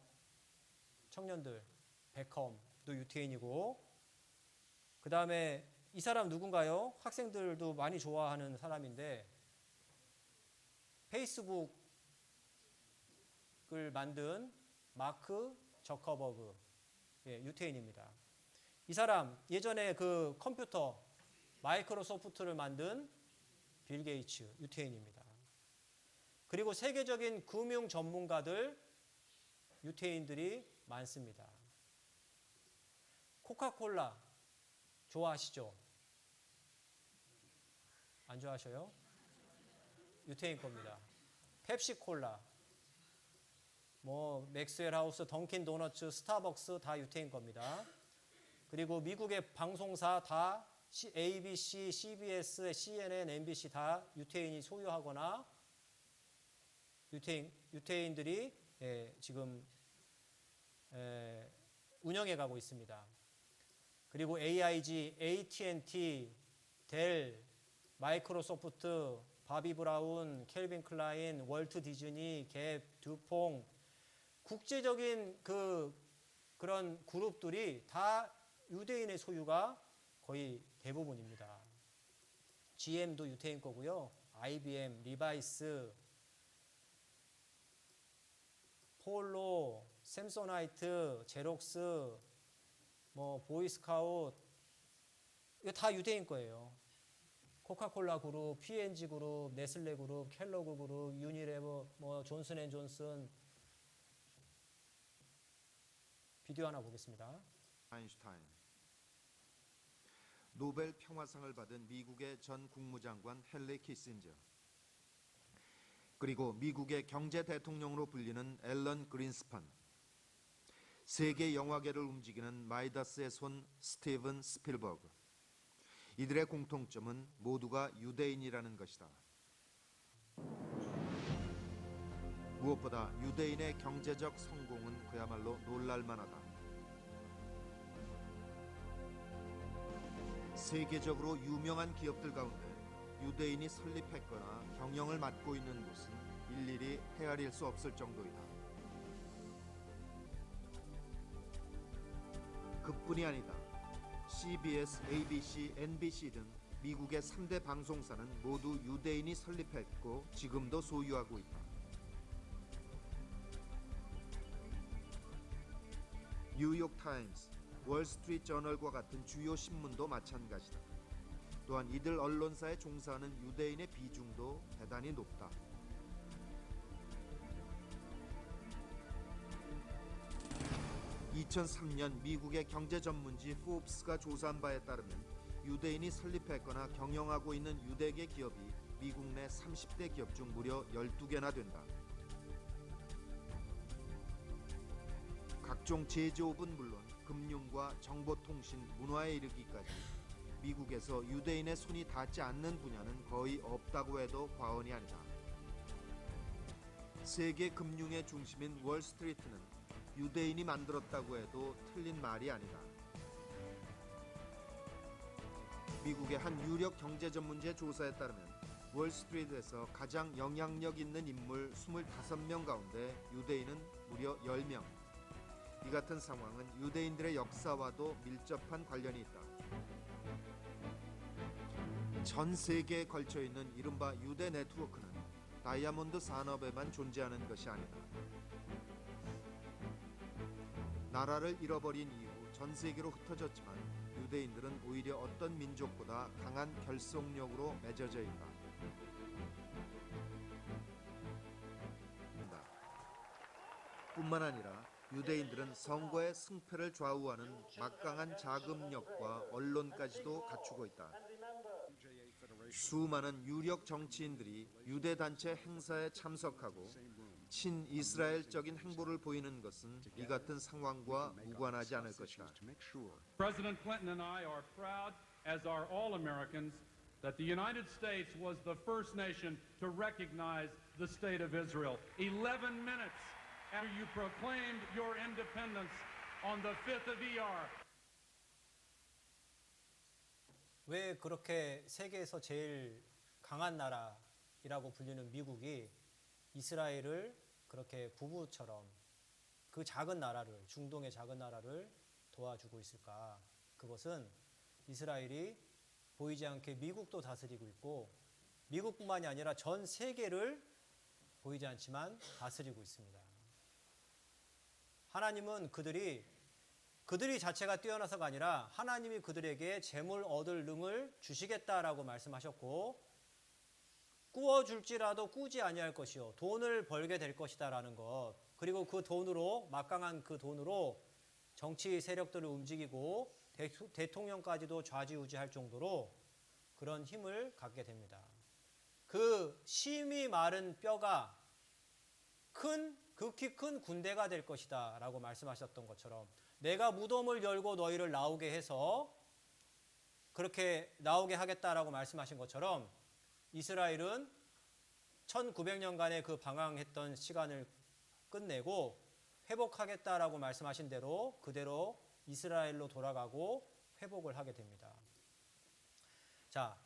[SPEAKER 1] 청년들 베컴도 유태인이고, 그 다음에 이 사람 누군가요? 학생들도 많이 좋아하는 사람인데 페이스북을 만든 마크 저커버그, 예, 유태인입니다. 이 사람 예전에 그 컴퓨터 마이크로소프트를 만든 빌 게이츠 유태인입니다. 그리고 세계적인 금융 전문가들 유태인들이 많습니다. 코카콜라 좋아하시죠? 안 좋아하셔요? 유태인 겁니다. 펩시콜라, 뭐 맥스웰 하우스, 던킨 도너츠, 스타벅스 다 유태인 겁니다. 그리고 미국의 방송사 다 ABC, CBS, CNN, MBC 다 유태인이 소유하거나 유태인들이 지금 운영해 가고 있습니다. 그리고 AIG, AT&T, 델, 마이크로소프트, 바비 브라운, 켈빈 클라인, 월트 디즈니, 갭, 듀퐁, 국제적인 그런 그룹들이 다 유대인의 소유가 거의 대부분입니다. GM도 유태인 거고요. IBM, 리바이스, 폴로, 샘소나이트, 제록스, 뭐 보이스카웃, 이거 다 유대인 거예요. 코카콜라 그룹, P&G 그룹, 네슬레 그룹, 켈로그 그룹, 유니레버, 뭐 존슨앤존슨. 비디오 하나 보겠습니다.
[SPEAKER 5] 아인슈타인, 노벨 평화상을 받은 미국의 전 국무장관 헨리 키신저, 그리고 미국의 경제 대통령으로 불리는 앨런 그린스판, 세계 영화계를 움직이는 마이다스의 손 스티븐 스필버그, 이들의 공통점은 모두가 유대인이라는 것이다. 무엇보다 유대인의 경제적 성공은 그야말로 놀랄만하다. 세계적으로 유명한 기업들 가운데 유대인이 설립했거나 경영을 맡고 있는 곳은 일일이 헤아릴 수 없을 정도이다. 그뿐이 아니다. CBS, ABC, NBC 등 미국의 3대 방송사는 모두 유대인이 설립했고 지금도 소유하고 있다. 뉴욕타임스, 월스트리트 저널과 같은 주요 신문도 마찬가지다. 또한 이들 언론사에 종사하는 유대인의 비중도 대단히 높다. (2003년) 미국의 경제 전문지 포브스가 조사한 바에 따르면 유대인이 설립했거나 경영하고 있는 유대계 기업이 미국 내 30대 기업 중 무려 12개나 된다. 각종 제조업은 물론 금융과 정보통신, 문화에 이르기까지 미국에서 유대인의 손이 닿지 않는 분야는 거의 없다고 해도 과언이 아니다. 세계 금융의 중심인 월스트리트는 유대인이 만들었다고 해도 틀린 말이 아니다. 미국의 한 유력 경제 전문지의 조사에 따르면 월스트리트에서 가장 영향력 있는 인물 25명 가운데 유대인은 무려 10명. 이 같은 상황은 유대인들의 역사와도 밀접한 관련이 있다. 전 세계에 걸쳐 있는 이른바 유대 네트워크는 다이아몬드 산업에만 존재하는 것이 아니다. 나라를 잃어버린 이후 전 세계로 흩어졌지만 유대인들은 오히려 어떤 민족보다 강한 결속력으로 맺어져 있다. 뿐만 아니라 유대인들은 선거의 승패를 좌우하는 막강한 자금력과 언론까지도 갖추고 있다. 수많은 유력 정치인들이 유대 단체 행사에 참석하고 친이스라엘적인 행보를 보이는 것은 이 같은 상황과 무관하지 않을 것이다.
[SPEAKER 6] President Clinton and I are proud, as are all Americans, that the United States was the first nation to recognize the state of Israel. 11 minutes after you proclaimed your independence on the 5th of ER.
[SPEAKER 1] 왜 그렇게 세계에서 제일 강한 나라이라고 불리는 미국이 이스라엘을 그렇게 부부처럼 그 작은 나라를, 중동의 작은 나라를 도와주고 있을까? 그것은 이스라엘이 보이지 않게 미국도 다스리고 있고 미국뿐만이 아니라 전 세계를 보이지 않지만 다스리고 있습니다. 하나님은 그들이 자체가 뛰어나서가 아니라 하나님이 그들에게 재물 얻을 능을 주시겠다라고 말씀하셨고 꾸어줄지라도 꾸지 아니할 것이요 돈을 벌게 될 것이다라는 것, 그리고 그 돈으로 막강한 그 돈으로 정치 세력들을 움직이고 대통령까지도 좌지우지할 정도로 그런 힘을 갖게 됩니다. 그 심이 마른 뼈가 극히 큰 군대가 될 것이다 라고 말씀하셨던 것처럼 내가 무덤을 열고 너희를 나오게 해서 그렇게 나오게 하겠다라고 말씀하신 것처럼 이스라엘은 1900년간의 그 방황했던 시간을 끝내고 회복하겠다라고 말씀하신 대로 그대로 이스라엘로 돌아가고 회복을 하게 됩니다. 자,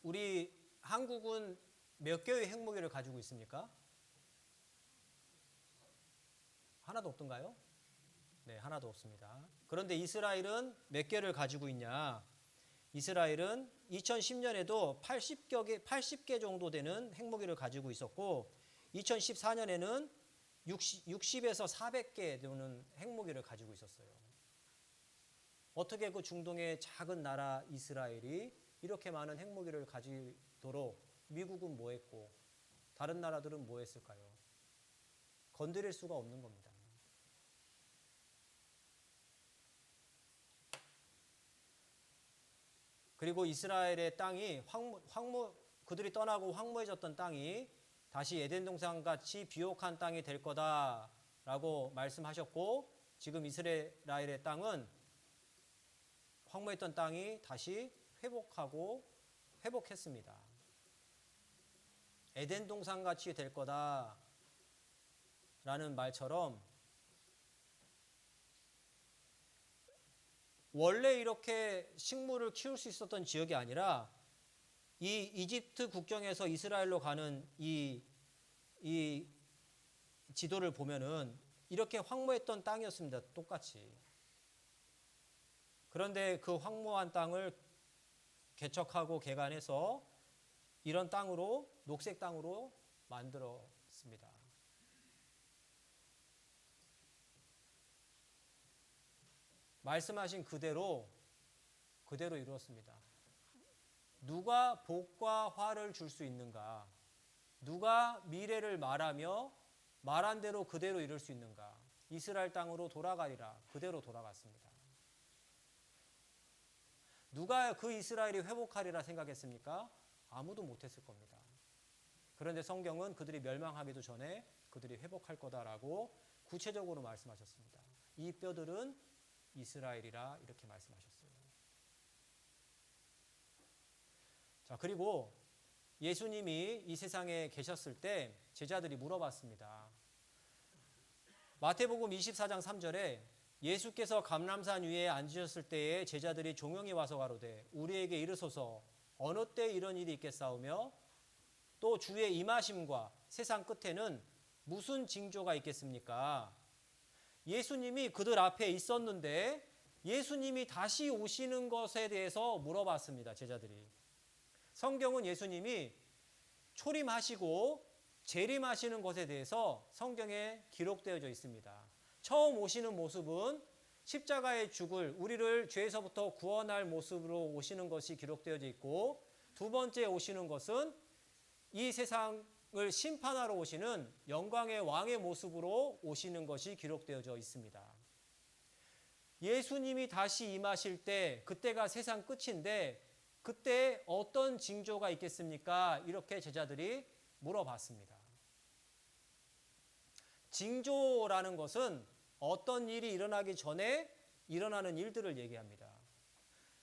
[SPEAKER 1] 우리 한국은 몇 개의 핵무기를 가지고 있습니까? 하나도 없던가요? 네, 하나도 없습니다. 그런데 이스라엘은 몇 개를 가지고 있냐? 이스라엘은 2010년에도 80개 정도 되는 핵무기를 가지고 있었고 2014년에는 60에서 400개 되는 핵무기를 가지고 있었어요. 어떻게 그 중동의 작은 나라 이스라엘이 이렇게 많은 핵무기를 가지도록 미국은 뭐 했고 다른 나라들은 뭐 했을까요? 건드릴 수가 없는 겁니다. 그리고 이스라엘의 땅이 그들이 떠나고 황무해졌던 땅이 다시 에덴 동산 같이 비옥한 땅이 될 거다라고 말씀하셨고 지금 이스라엘의 땅은 황무했던 땅이 다시 회복했습니다. 에덴 동산 같이 될 거다라는 말처럼 원래 이렇게 식물을 키울 수 있었던 지역이 아니라 이 이집트 국경에서 이스라엘로 가는 이 지도를 보면은 이렇게 황무했던 땅이었습니다. 똑같이. 그런데 그 황무한 땅을 개척하고 개간해서 이런 땅으로 녹색 땅으로 만들었습니다. 말씀하신 그대로 이루었습니다. 누가 복과 화를 줄 수 있는가? 누가 미래를 말하며 말한 대로 그대로 이룰 수 있는가? 이스라엘 땅으로 돌아가리라. 그대로 돌아갔습니다. 누가 그 이스라엘이 회복하리라 생각했습니까? 아무도 못했을 겁니다. 그런데 성경은 그들이 멸망하기도 전에 그들이 회복할 거다라고 구체적으로 말씀하셨습니다. 이 뼈들은 이스라엘이라 이렇게 말씀하셨어요. 자, 그리고 예수님이 이 세상에 계셨을 때 제자들이 물어봤습니다. 마태복음 24장 3절에 예수께서 감람산 위에 앉으셨을 때에 제자들이 종용이 와서 가로되 우리에게 이르소서 어느 때 이런 일이 있겠사오며 또 주의 임하심과 세상 끝에는 무슨 징조가 있겠습니까? 예수님이 그들 앞에 있었는데 예수님이 다시 오시는 것에 대해서 물어봤습니다. 제자들이. 성경은 예수님이 초림하시고 재림하시는 것에 대해서 성경에 기록되어져 있습니다. 처음 오시는 모습은 십자가에 죽을 우리를 죄에서부터 구원할 모습으로 오시는 것이 기록되어져 있고 두 번째 오시는 것은 이 세상을 심판하러 오시는 영광의 왕의 모습으로 오시는 것이 기록되어져 있습니다. 예수님이 다시 임하실 때 그때가 세상 끝인데 그때 어떤 징조가 있겠습니까? 이렇게 제자들이 물어봤습니다. 징조라는 것은 어떤 일이 일어나기 전에 일어나는 일들을 얘기합니다.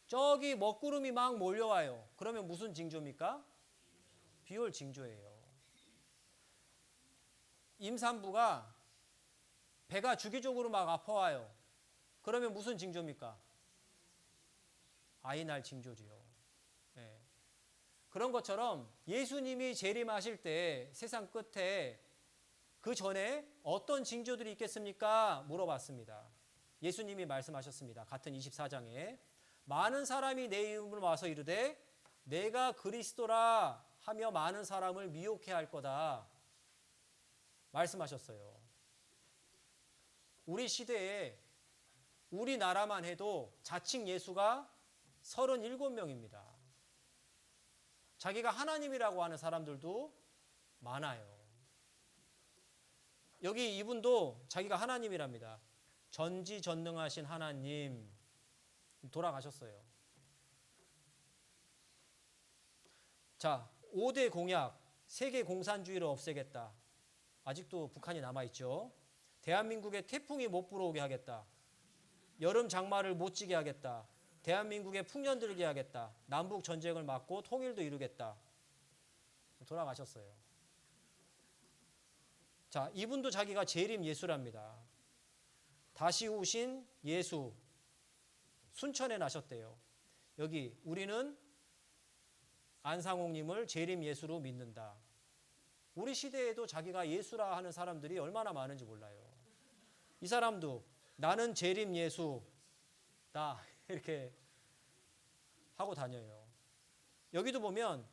[SPEAKER 1] 저기 먹구름이 막 몰려와요. 그러면 무슨 징조입니까? 비올 징조예요. 임산부가 배가 주기적으로 막 아파와요. 그러면 무슨 징조입니까? 아이 낳을 징조지요. 예. 그런 것처럼 예수님이 재림하실 때 세상 끝에 그 전에 어떤 징조들이 있겠습니까? 물어봤습니다. 예수님이 말씀하셨습니다. 같은 24장에 많은 사람이 내 이름으로 와서 이르되 내가 그리스도라 하며 많은 사람을 미혹해 할 거다 말씀하셨어요. 우리 시대에 우리나라만 해도 자칭 예수가 37명입니다. 자기가 하나님이라고 하는 사람들도 많아요. 여기 이분도 자기가 하나님이랍니다. 전지전능하신 하나님. 돌아가셨어요. 자, 5대 공약, 세계 공산주의를 없애겠다. 아직도 북한이 남아있죠. 대한민국에 태풍이 못 불어오게 하겠다. 여름 장마를 못 지게 하겠다. 대한민국에 풍년 들게 하겠다. 남북 전쟁을 막고 통일도 이루겠다. 돌아가셨어요. 자, 이분도 자기가 재림 예수랍니다. 다시 오신 예수. 순천에 나셨대요. 여기 우리는 안상홍님을 재림 예수로 믿는다. 우리 시대에도 자기가 예수라 하는 사람들이 얼마나 많은지 몰라요. 이 사람도 나는 재림 예수다 이렇게 하고 다녀요. 여기도 보면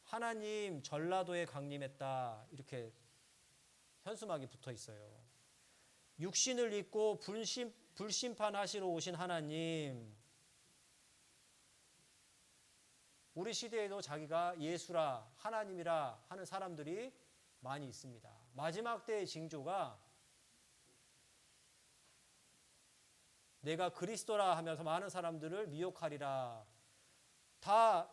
[SPEAKER 1] 하나님 전라도에 강림했다 이렇게 현수막이 붙어 있어요. 육신을 입고 불심판하시러 오신 하나님. 우리 시대에도 자기가 예수라 하나님이라 하는 사람들이 많이 있습니다. 마지막 때의 징조가 내가 그리스도라 하면서 많은 사람들을 미혹하리라. 다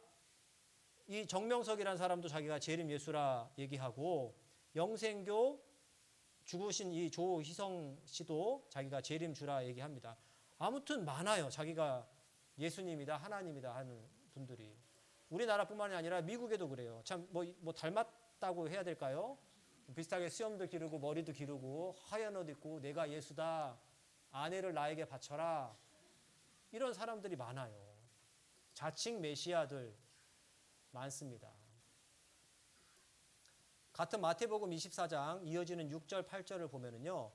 [SPEAKER 1] 이 정명석이라는 사람도 자기가 재림 예수라 얘기하고 영생교 죽으신 이 조희성 씨도 자기가 재림 주라 얘기합니다. 아무튼 많아요. 자기가 예수님이다 하나님이다 하는 분들이. 우리나라뿐만이 아니라 미국에도 그래요. 참 뭐 닮았다고 해야 될까요? 비슷하게 수염도 기르고 머리도 기르고 하얀 옷 입고 내가 예수다. 아내를 나에게 바쳐라. 이런 사람들이 많아요. 자칭 메시아들 많습니다. 같은 마태복음 24장 이어지는 6절 8절을 보면은요.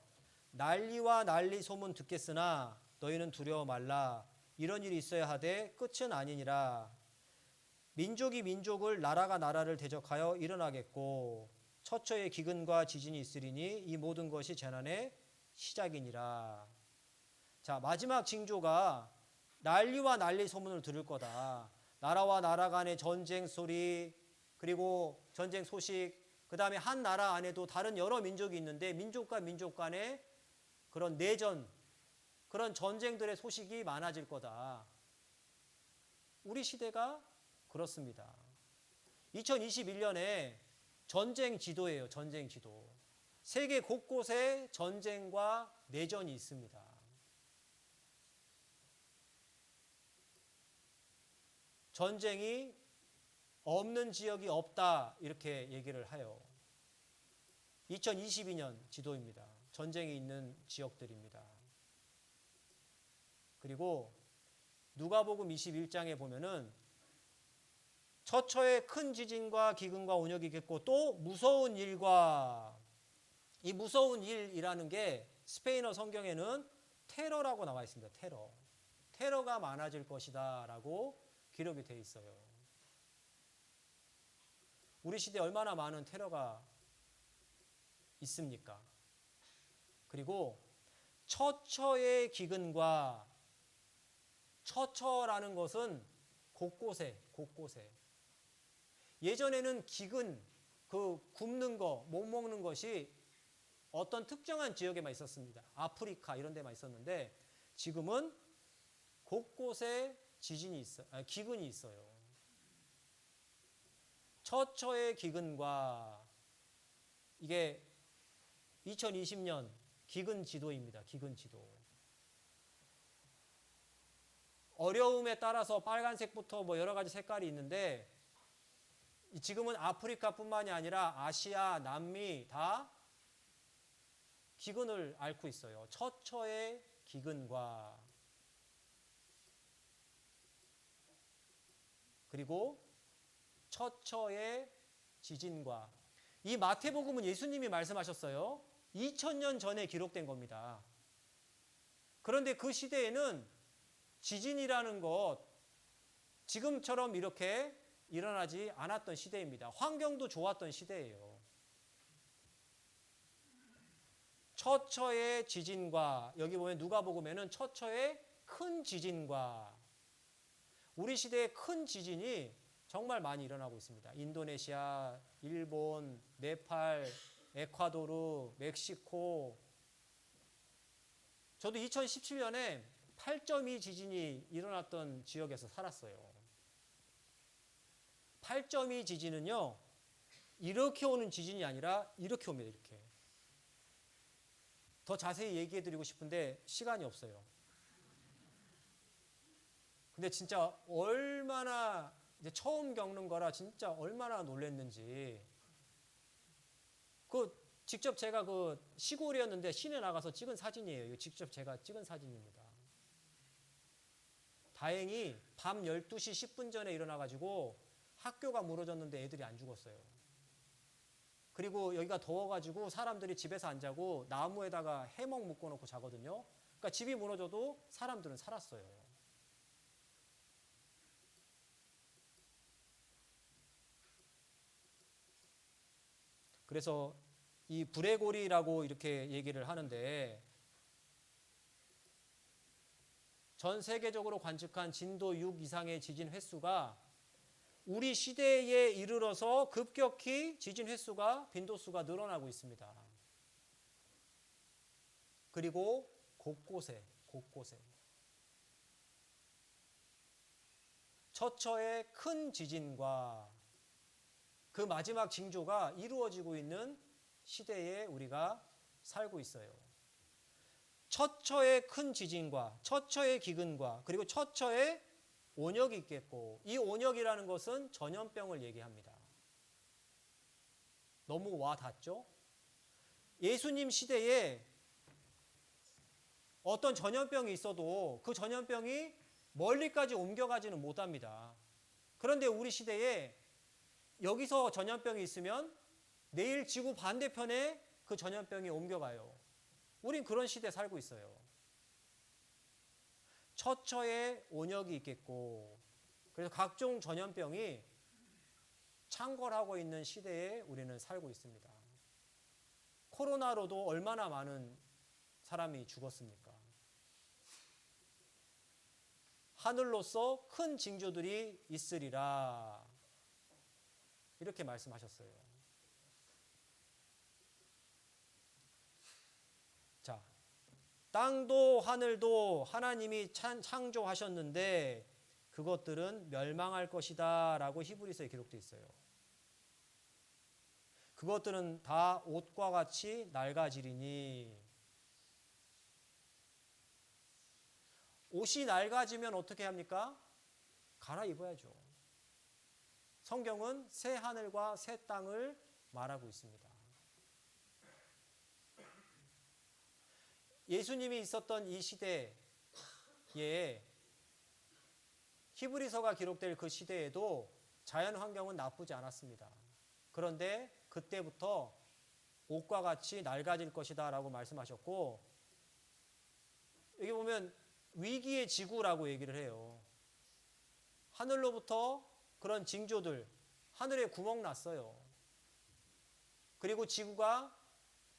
[SPEAKER 1] 난리와 난리 소문 듣겠으나 너희는 두려워 말라. 이런 일이 있어야 하되 끝은 아니니라. 민족이 민족을 나라가 나라를 대적하여 일어나겠고 처처에 기근과 지진이 있으리니 이 모든 것이 재난의 시작이니라. 자, 마지막 징조가 난리와 난리 소문을 들을 거다. 나라와 나라 간의 전쟁 소리, 그리고 전쟁 소식, 그 다음에 한 나라 안에도 다른 여러 민족이 있는데 민족과 민족 간의 그런 내전, 그런 전쟁들의 소식이 많아질 거다. 우리 시대가 그렇습니다. 2021년에 전쟁 지도예요. 전쟁 지도. 세계 곳곳에 전쟁과 내전이 있습니다. 전쟁이 없는 지역이 없다 이렇게 얘기를 해요. 2022년 지도입니다. 전쟁이 있는 지역들입니다. 그리고 누가복음 21장에 보면은 처처에 큰 지진과 기근과 온역이 있겠고 또 무서운 일과, 이 무서운 일이라는 게 스페인어 성경에는 테러라고 나와 있습니다. 테러가 많아질 것이다 라고 기록이 되어 있어요. 우리 시대에 얼마나 많은 테러가 있습니까? 그리고 처처의 기근과, 처처라는 것은 곳곳에 예전에는 기근, 그 굶는 거, 못 먹는 것이 어떤 특정한 지역에만 있었습니다. 아프리카 이런 데만 있었는데 지금은 곳곳에 기근이 있어요. 처처의 기근과, 이게 2020년 기근 지도입니다. 기근 지도. 어려움에 따라서 빨간색부터 뭐 여러 가지 색깔이 있는데 지금은 아프리카뿐만이 아니라 아시아, 남미 다 기근을 앓고 있어요. 처처의 기근과 그리고 처처의 지진과 이 마태복음은 예수님이 말씀하셨어요. 2000년 전에 기록된 겁니다. 그런데 그 시대에는 지진이라는 것 지금처럼 이렇게 일어나지 않았던 시대입니다. 환경도 좋았던 시대예요. 처처의 지진과 여기 보면 누가복음에는 처처의 큰 지진과 우리 시대의 큰 지진이 정말 많이 일어나고 있습니다. 인도네시아, 일본, 네팔, 에콰도르, 멕시코. 저도 2017년에 8.2 지진이 일어났던 지역에서 살았어요. 8.2 지진은요, 이렇게 오는 지진이 아니라 이렇게 옵니다, 이렇게. 더 자세히 얘기해 드리고 싶은데 시간이 없어요. 근데 진짜 얼마나 이제 처음 겪는 거라 진짜 얼마나 놀랐는지. 직접 제가 시골이었는데 시내 나가서 찍은 사진이에요. 이거 직접 제가 찍은 사진입니다. 다행히 밤 12시 10분 전에 일어나가지고 학교가 무너졌는데 애들이 안 죽었어요. 그리고 여기가 더워가지고 사람들이 집에서 안 자고 나무에다가 해먹 묶어놓고 자거든요. 그러니까 집이 무너져도 사람들은 살았어요. 그래서 이 불의 고리라고 이렇게 얘기를 하는데 전 세계적으로 관측한 진도 6 이상의 지진 횟수가 우리 시대에 이르러서 급격히 지진 횟수가 빈도수가 늘어나고 있습니다. 그리고 곳곳에 처처의 큰 지진과 그 마지막 징조가 이루어지고 있는 시대에 우리가 살고 있어요. 처처의 큰 지진과 처처의 기근과 그리고 처처의 온역이 있겠고 이 온역이라는 것은 전염병을 얘기합니다. 너무 와 닿죠? 예수님 시대에 어떤 전염병이 있어도 그 전염병이 멀리까지 옮겨가지는 못합니다. 그런데 우리 시대에 여기서 전염병이 있으면 내일 지구 반대편에 그 전염병이 옮겨가요. 우린 그런 시대에 살고 있어요. 처처에 온역이 있겠고 그래서 각종 전염병이 창궐하고 있는 시대에 우리는 살고 있습니다. 코로나로도 얼마나 많은 사람이 죽었습니까? 하늘로서 큰 징조들이 있으리라 이렇게 말씀하셨어요. 자, 땅도 하늘도 하나님이 창조하셨는데 그것들은 멸망할 것이다 라고 히브리서에 기록되어 있어요. 그것들은 다 옷과 같이 낡아지리니 옷이 낡아지면 어떻게 합니까? 갈아입어야죠. 성경은 새 하늘과 새 땅을 말하고 있습니다. 예수님이 있었던 이 시대에 히브리서가 기록될 그 시대에도 자연 환경은 나쁘지 않았습니다. 그런데 그때부터 옷과 같이 낡아질 것이다 라고 말씀하셨고 여기 보면 위기의 지구라고 얘기를 해요. 하늘로부터 그런 징조들, 하늘에 구멍 났어요. 그리고 지구가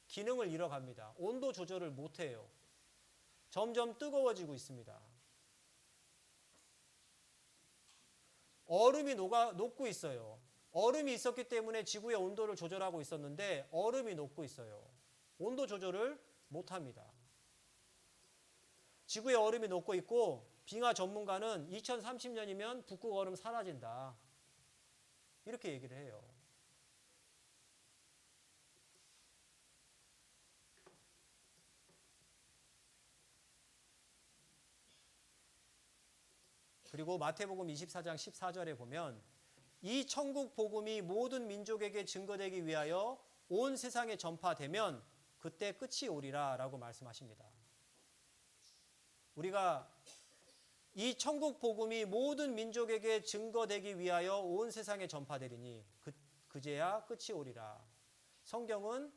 [SPEAKER 1] 기능을 잃어갑니다. 온도 조절을 못해요. 점점 뜨거워지고 있습니다. 얼음이 녹고 있어요. 얼음이 있었기 때문에 지구의 온도를 조절하고 있었는데 얼음이 녹고 있어요. 온도 조절을 못합니다. 지구의 얼음이 녹고 있고 빙하 전문가는 2030년이면 북극 얼음 사라진다. 이렇게 얘기를 해요. 그리고 마태복음 24장 14절에 보면 이 천국 복음이 모든 민족에게 증거되기 위하여 온 세상에 전파되면 그때 끝이 오리라라고 말씀하십니다. 우리가 이 천국 복음이 모든 민족에게 증거되기 위하여 온 세상에 전파되리니 그제야 끝이 오리라. 성경은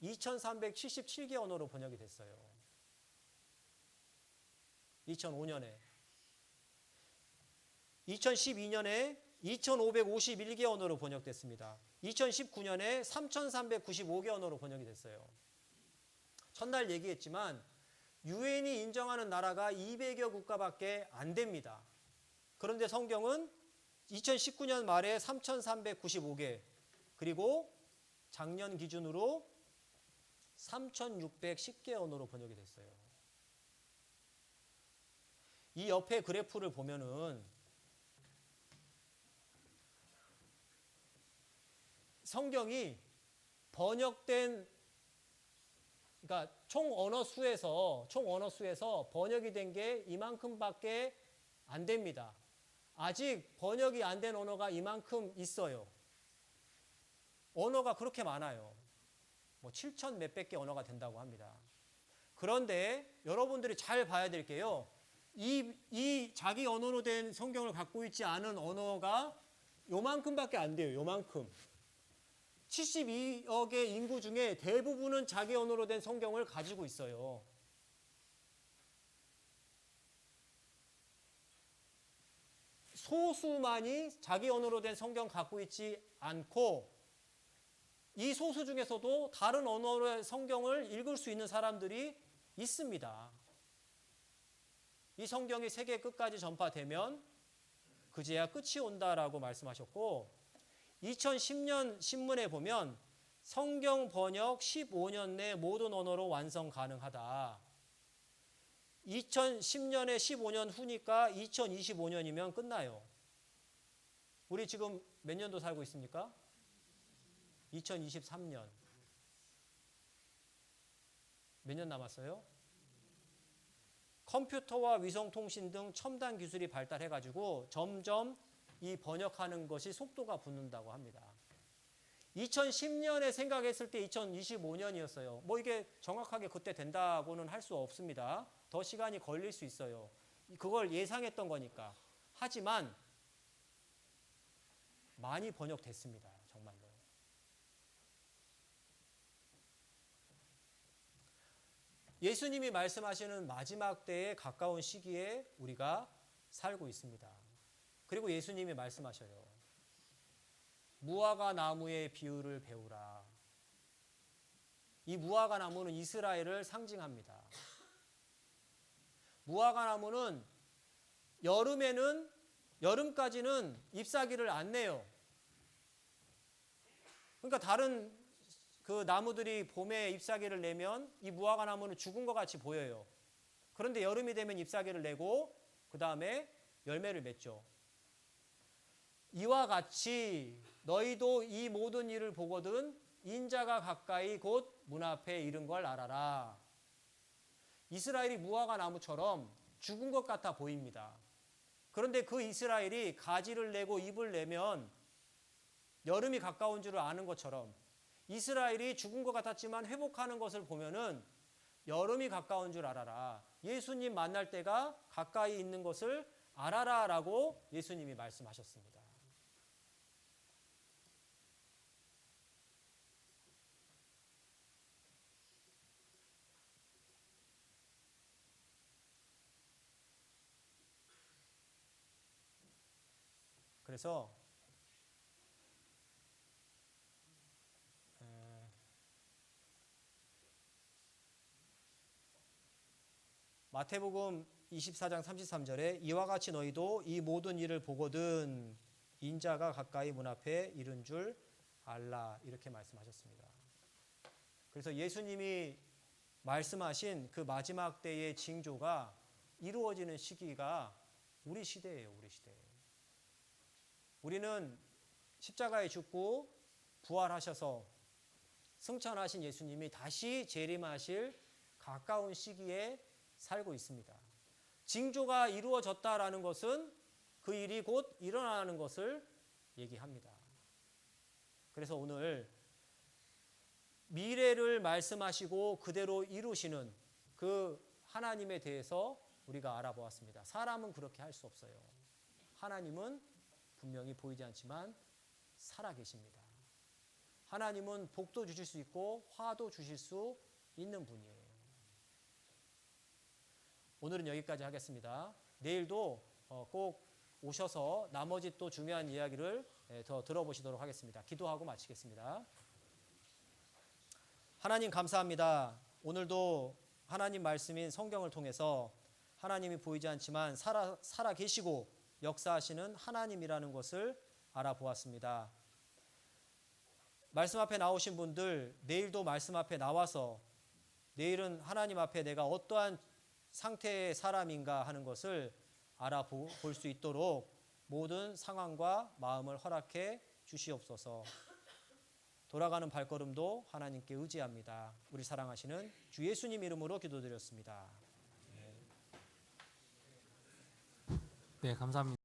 [SPEAKER 1] 2377개 언어로 번역이 됐어요. 2005년에 2012년에 2551개 언어로 번역됐습니다. 2019년에 3395개 언어로 번역이 됐어요. 첫날 얘기했지만 유엔이 인정하는 나라가 200여 국가밖에 안 됩니다. 그런데 성경은 2019년 말에 3395개, 그리고 작년 기준으로 3610개 언어로 번역이 됐어요. 이 옆에 그래프를 보면은 성경이 번역된, 그러니까 총 언어 수에서 번역이 된 게 이만큼밖에 안 됩니다. 아직 번역이 안 된 언어가 이만큼 있어요. 언어가 그렇게 많아요. 뭐 7천 몇백 개 언어가 된다고 합니다. 그런데 여러분들이 잘 봐야 될 게요. 이 자기 언어로 된 성경을 갖고 있지 않은 언어가 요만큼밖에 안 돼요. 요만큼. 72억의 인구 중에 대부분은 자기 언어로 된 성경을 가지고 있어요. 소수만이 자기 언어로 된 성경 갖고 있지 않고, 이 소수 중에서도 다른 언어의 성경을 읽을 수 있는 사람들이 있습니다. 이 성경이 세계 끝까지 전파되면 그제야 끝이 온다라고 말씀하셨고, 2010년 신문에 보면 성경 번역 15년 내 모든 언어로 완성 가능하다. 2010년에 15년 후니까 2025년이면 끝나요. 우리 지금 몇 년도 살고 있습니까? 2023년. 몇 년 남았어요? 컴퓨터와 위성통신 등 첨단 기술이 발달해가지고 점점 이 번역하는 것이 속도가 붙는다고 합니다. 2010년에 생각했을 때 2025년이었어요. 뭐 이게 정확하게 그때 된다고는 할 수 없습니다. 더 시간이 걸릴 수 있어요. 그걸 예상했던 거니까. 하지만 많이 번역됐습니다. 정말로. 예수님이 말씀하시는 마지막 때에 가까운 시기에 우리가 살고 있습니다. 그리고 예수님이 말씀하셔요. 무화과 나무의 비유를 배우라. 이 무화과 나무는 이스라엘을 상징합니다. 무화과 나무는 여름까지는 잎사귀를 안 내요. 그러니까 다른 그 나무들이 봄에 잎사귀를 내면 이 무화과 나무는 죽은 것 같이 보여요. 그런데 여름이 되면 잎사귀를 내고 그 다음에 열매를 맺죠. 이와 같이 너희도 이 모든 일을 보거든 인자가 가까이 곧 문 앞에 이른 걸 알아라. 이스라엘이 무화과 나무처럼 죽은 것 같아 보입니다. 그런데 그 이스라엘이 가지를 내고 잎을 내면 여름이 가까운 줄을 아는 것처럼 이스라엘이 죽은 것 같았지만 회복하는 것을 보면은 여름이 가까운 줄 알아라. 예수님 만날 때가 가까이 있는 것을 알아라라고 예수님이 말씀하셨습니다. 그래서 마태복음 24장 33절에 이와 같이 너희도 이 모든 일을 보거든 인자가 가까이 문 앞에 이른 줄 알라 이렇게 말씀하셨습니다. 그래서 예수님이 말씀하신 그 마지막 때의 징조가 이루어지는 시기가 우리 시대예요. 우리 시대. 우리는 십자가에 죽고 부활하셔서 승천하신 예수님이 다시 재림하실 가까운 시기에 살고 있습니다. 징조가 이루어졌다라는 것은 그 일이 곧 일어나는 것을 얘기합니다. 그래서 오늘 미래를 말씀하시고 그대로 이루시는 그 하나님에 대해서 우리가 알아보았습니다. 사람은 그렇게 할 수 없어요. 하나님은 분명히 보이지 않지만 살아계십니다. 하나님은 복도 주실 수 있고 화도 주실 수 있는 분이에요. 오늘은 여기까지 하겠습니다. 내일도 꼭 오셔서 나머지 또 중요한 이야기를 더 들어보시도록 하겠습니다. 기도하고 마치겠습니다. 하나님 감사합니다. 오늘도 하나님 말씀인 성경을 통해서 하나님이 보이지 않지만 살아 계시고 역사하시는 하나님이라는 것을 알아보았습니다. 말씀 앞에 나오신 분들 내일도 말씀 앞에 나와서 내일은 하나님 앞에 내가 어떠한 상태의 사람인가 하는 것을 알아볼 수 있도록 모든 상황과 마음을 허락해 주시옵소서. 돌아가는 발걸음도 하나님께 의지합니다. 우리 사랑하시는 주 예수님 이름으로 기도드렸습니다.
[SPEAKER 7] 네, 감사합니다.